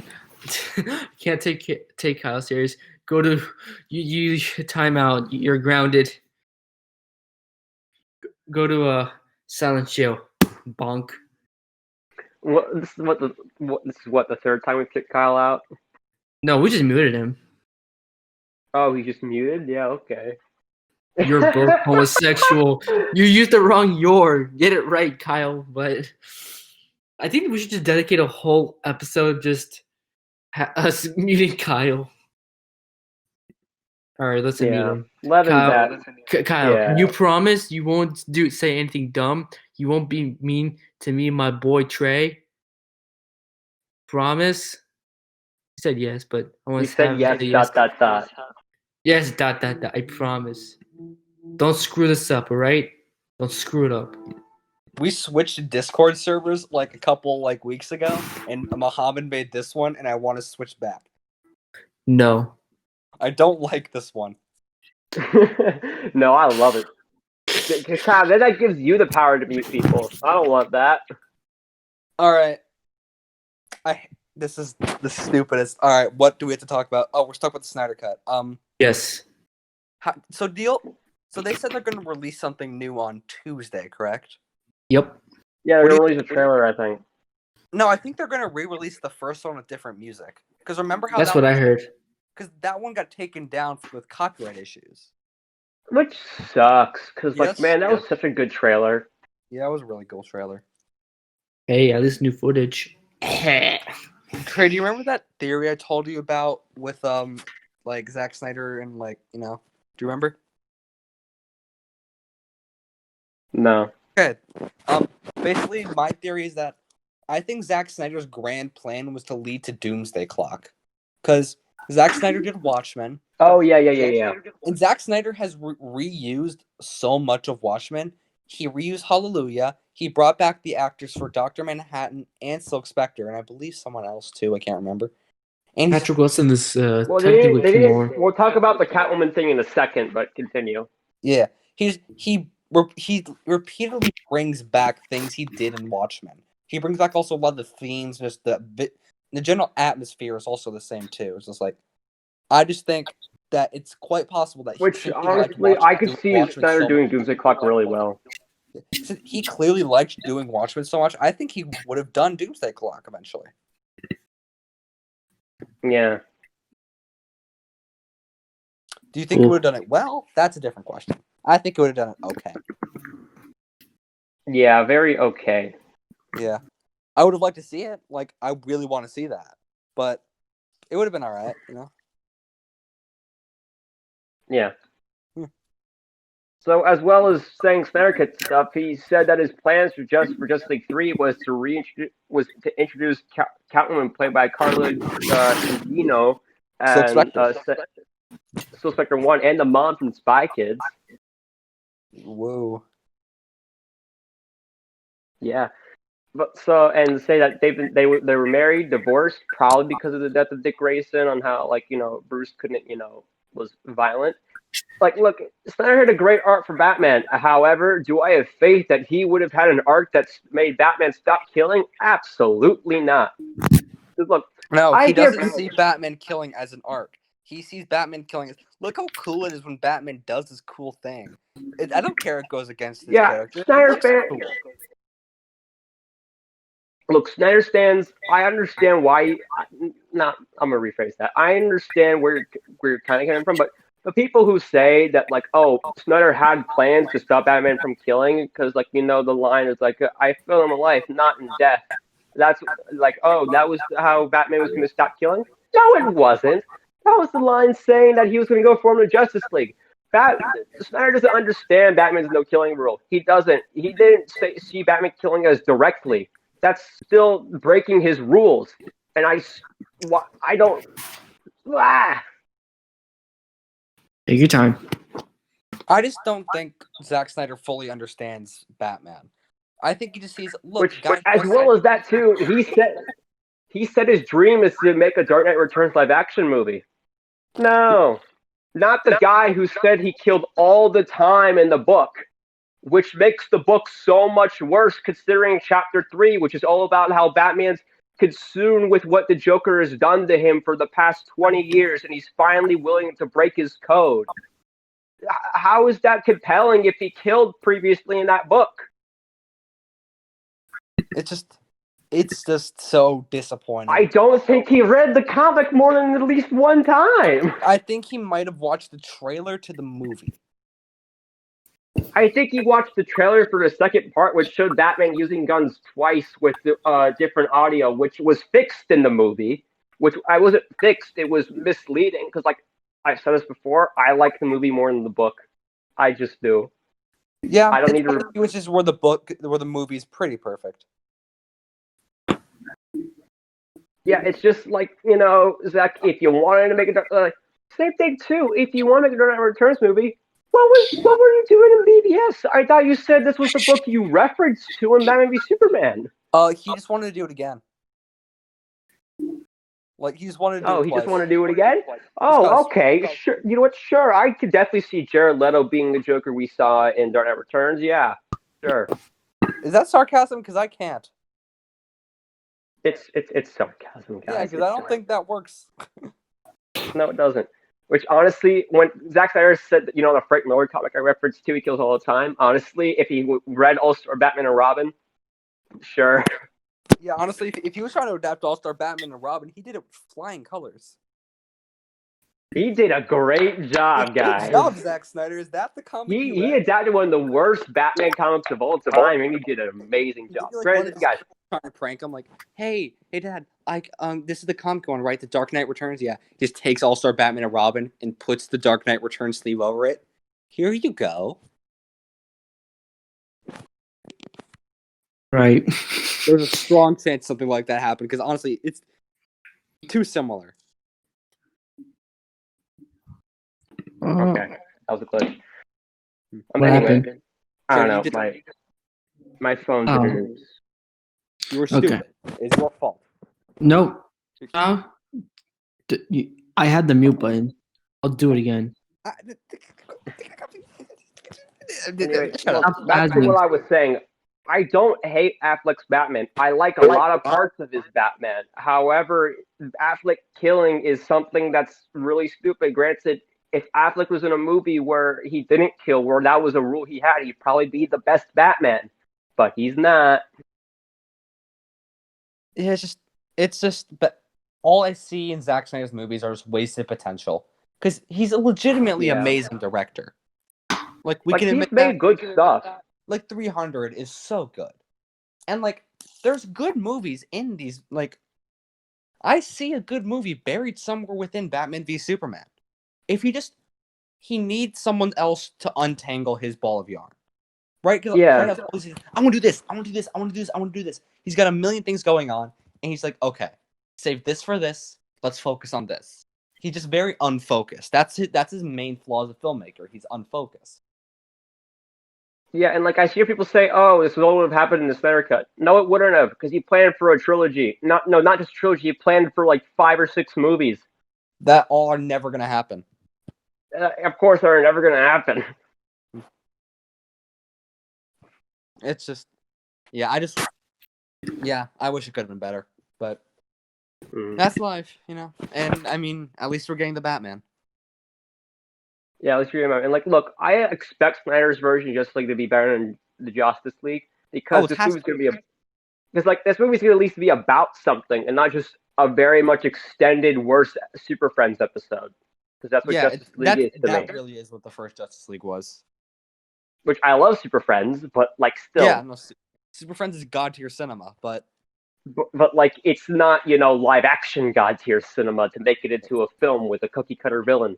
Can't take Kyle serious. Go to you timeout. You're grounded. Go to a silent chill. Bonk. This is the third time we kicked Kyle out. No, we just muted him. Oh, he's just muted? Yeah, okay. You're both homosexual. You used the wrong your. Get it right, Kyle. But I think we should just dedicate a whole episode just us muting Kyle. All right, let's mute him. Kyle, you promise you won't say anything dumb? You won't be mean to me and my boy Trey? Promise? He said yes, but I want to said yes, dot. Yes, dot. I promise. Don't screw this up, all right? Don't screw it up. We switched Discord servers like a couple weeks ago, and Mohammad made this one, and I want to switch back. No. I don't like this one. No, I love it. Kyle, then that gives you the power to mute people. I don't want that. All right. This is the stupidest. All right, what do we have to talk about? Oh, we're talking about the Snyder Cut. Yes. So they said they're going to release something new on Tuesday, correct? Yep. Yeah, they're going to release a trailer, I think. No, I think they're going to re-release the first one with different music. Because remember how that's what I heard. Because that one got taken down with copyright issues. Which sucks, because, man, that was such a good trailer. Yeah, it was a really cool trailer. Hey, at least new footage. Trey, do you remember that theory I told you about with, Zack Snyder and, do you remember? No. Okay. Basically, my theory is that I think Zack Snyder's grand plan was to lead to Doomsday Clock. Because Zack Snyder did Watchmen. Oh, yeah. And Zack Snyder has reused so much of Watchmen. He reused Hallelujah. He brought back the actors for Dr. Manhattan and Silk Spectre, and I believe someone else too. I can't remember. And Patrick Wilson is well, technically more. We'll talk about the Catwoman thing in a second, but continue. Yeah, he repeatedly brings back things he did in Watchmen. He brings back also a lot of the themes, just the general atmosphere is also the same too. It's just I just think that it's quite possible that honestly, I could see Snyder doing Doomsday Clock really well. He clearly liked doing Watchmen so much. I think he would have done Doomsday Clock eventually. Yeah. Do you think he would have done it well? That's a different question. I think he would have done it okay. Yeah, very okay. Yeah. I would have liked to see it. Like, I really want to see that. But it would have been all right, you know? Yeah. So, as well as saying Snyder Cut stuff, he said that his plans for Justice League 3 was to introduce Catwoman, played by Carla Gugino, and Silk Spectre 1, and the mom from Spy Kids. Whoa. Yeah. But and say that they were married, divorced, probably because of the death of Dick Grayson, on how Bruce couldn't was violent. Like, look, Snyder had a great arc for Batman. However, do I have faith that he would have had an arc that's made Batman stop killing? Absolutely not. Look, no, he doesn't see Batman killing as an arc. He sees Batman killing as, look how cool it is when Batman does this cool thing. I don't care if it goes against his character. Snyder cool. Look, Snyder stands. I understand why. I'm gonna rephrase that. I understand where you're kind of coming from, but the people who say that, like, oh, Snyder had plans to stop Batman from killing, because, like, the line is like, I feel him in life, not in death. That's like, oh, that was how Batman was going to stop killing? No, it wasn't. That was the line saying that he was going to go form the Justice League. Snyder doesn't understand Batman's no killing rule. He doesn't. He didn't see Batman killing us directly. That's still breaking his rules. And I don't. Take your time. I just don't think Zack Snyder fully understands Batman. I think he just sees, look, as well as that too, he said his dream is to make a Dark Knight Returns live action movie. No. Not the guy who said he killed all the time in the book, which makes the book so much worse, considering Chapter 3, which is all about how Batman's consumed with what the Joker has done to him for the past 20 years, and he's finally willing to break his code. How is that compelling if he killed previously in that book? It's just so disappointing. I don't think he read the comic more than at least one time. I think he might have watched the trailer to the movie. I think he watched the trailer for the second part, which showed Batman using guns twice with different audio, which was fixed in the movie. Which I wasn't fixed; it was misleading, because, like I've said this before, I like the movie more than the book. I just do. Yeah, I don't need to. Which is where the movie's pretty perfect. Yeah, it's just like, Zach, if you wanted to make a same thing too. If you want to make a Dark Knight Returns movie, what were you doing in BBS? I thought you said this was the book you referenced to in Batman v Superman. He just wanted to do it again. Like, he just wanted to do it he twice. just wanted to do it again? Oh, okay. Sure. You know what? Sure. I could definitely see Jared Leto being the Joker we saw in Dark Knight Returns. Yeah. Sure. Is that sarcasm? Because I can't. It's sarcasm, guys. Yeah, because I don't think that works. No, it doesn't. Which, honestly, when Zack Snyder said that, the Frank Miller comic I referenced to, he kills all the time. Honestly, if he read All-Star Batman and Robin, sure. Yeah, honestly, if he was trying to adapt All-Star Batman and Robin, he did it with flying colors. He did a great job, guys. Good job, Zack Snyder. Is that the comic he adapted one of the worst Batman comics of all time, and he did an amazing job. Granted, guys, trying to prank him, like, hey, Dad, this is the comic one, right? The Dark Knight Returns. Yeah, just takes All-Star Batman and Robin and puts the Dark Knight Returns sleeve over it. Here you go. Right. There's a strong chance something like that happened, because honestly, it's too similar. Okay, that was a glitch. What happened? I don't know. My phone didn't. You were stupid. Okay. It's your fault. No. I had the mute button. I'll do it again. Anyway, back to what I was saying. I don't hate Affleck's Batman. I like a lot of parts of his Batman. However, Affleck killing is something that's really stupid. Granted, if Affleck was in a movie where he didn't kill, where that was a rule he had, he'd probably be the best Batman. But he's not. Yeah, it's just, but all I see in Zack Snyder's movies are just wasted potential. Because he's a legitimately Yeah. amazing director. Like, we Like, can he's admit made that. good stuff. Like, 300 is so good. And, like, there's good movies in these. Like, I see a good movie buried somewhere within Batman v Superman. If he needs someone else to untangle his ball of yarn. Right? Because Yeah. right now, I want to do this. I want to do this. I want to do this. I want to do this. He's got a million things going on. And he's like, okay, save this for this. Let's focus on this. He's just very unfocused. That's his main flaw as a filmmaker. He's unfocused. Yeah, and like I hear people say, "Oh, this all would have happened in the Snyder Cut." No, it wouldn't have, because he planned for a trilogy. Not just a trilogy. He planned for like 5 or 6 movies. That all are never going to happen. Of course, they're never going to happen. It's just, yeah, I wish it could have been better, but that's life, you know. And I mean, at least we're getting the Batman. Yeah, let's remember. And like, look, I expect Snyder's version just like to be better than the Justice League, because this movie's going to be this movie's going to at least be about something and not just a very much extended worse Super Friends episode. Because that's what Justice League is to me. That really is what the first Justice League was. Which I love Super Friends, but like still. Yeah, no, Super Friends is god tier cinema, but like it's not, live action god tier cinema to make it into a film with a cookie cutter villain.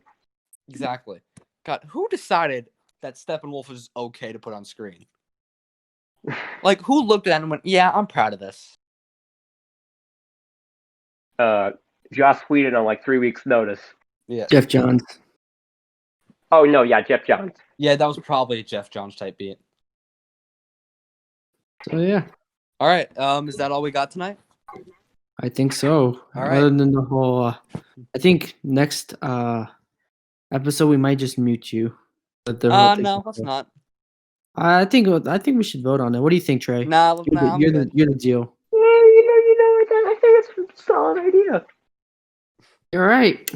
Exactly. God, who decided that Steppenwolf is okay to put on screen? Like, who looked at that and went, "Yeah, I'm proud of this"? Joss Whedon on like 3 weeks' notice. Yeah. Jeff Johns. Oh no, yeah, Jeff Johns. Yeah, that was probably a Jeff Johns type beat. So yeah. All right. Is that all we got tonight? I think so. All right. Other than the whole, I think next episode we might just mute you. No, let's not. I think we should vote on it. What do you think, Trey? Nah, you're the deal. Yeah, I think it's a solid idea. All right.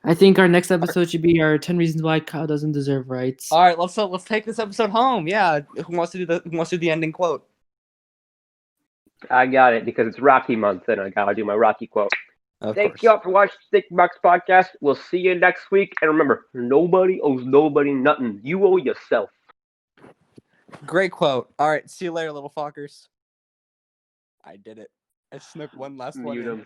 I think our next episode should be our 10 reasons why Kyle doesn't deserve rights. All right, let's take this episode home. Yeah, who wants to do the ending quote? I got it, because it's Rocky month and I gotta do my Rocky quote. Thank you all for watching the Stick Box Podcast. We'll see you next week. And remember, nobody owes nobody nothing. You owe yourself. Great quote. All right, see you later, little fuckers. I did it. I snuck one last one in.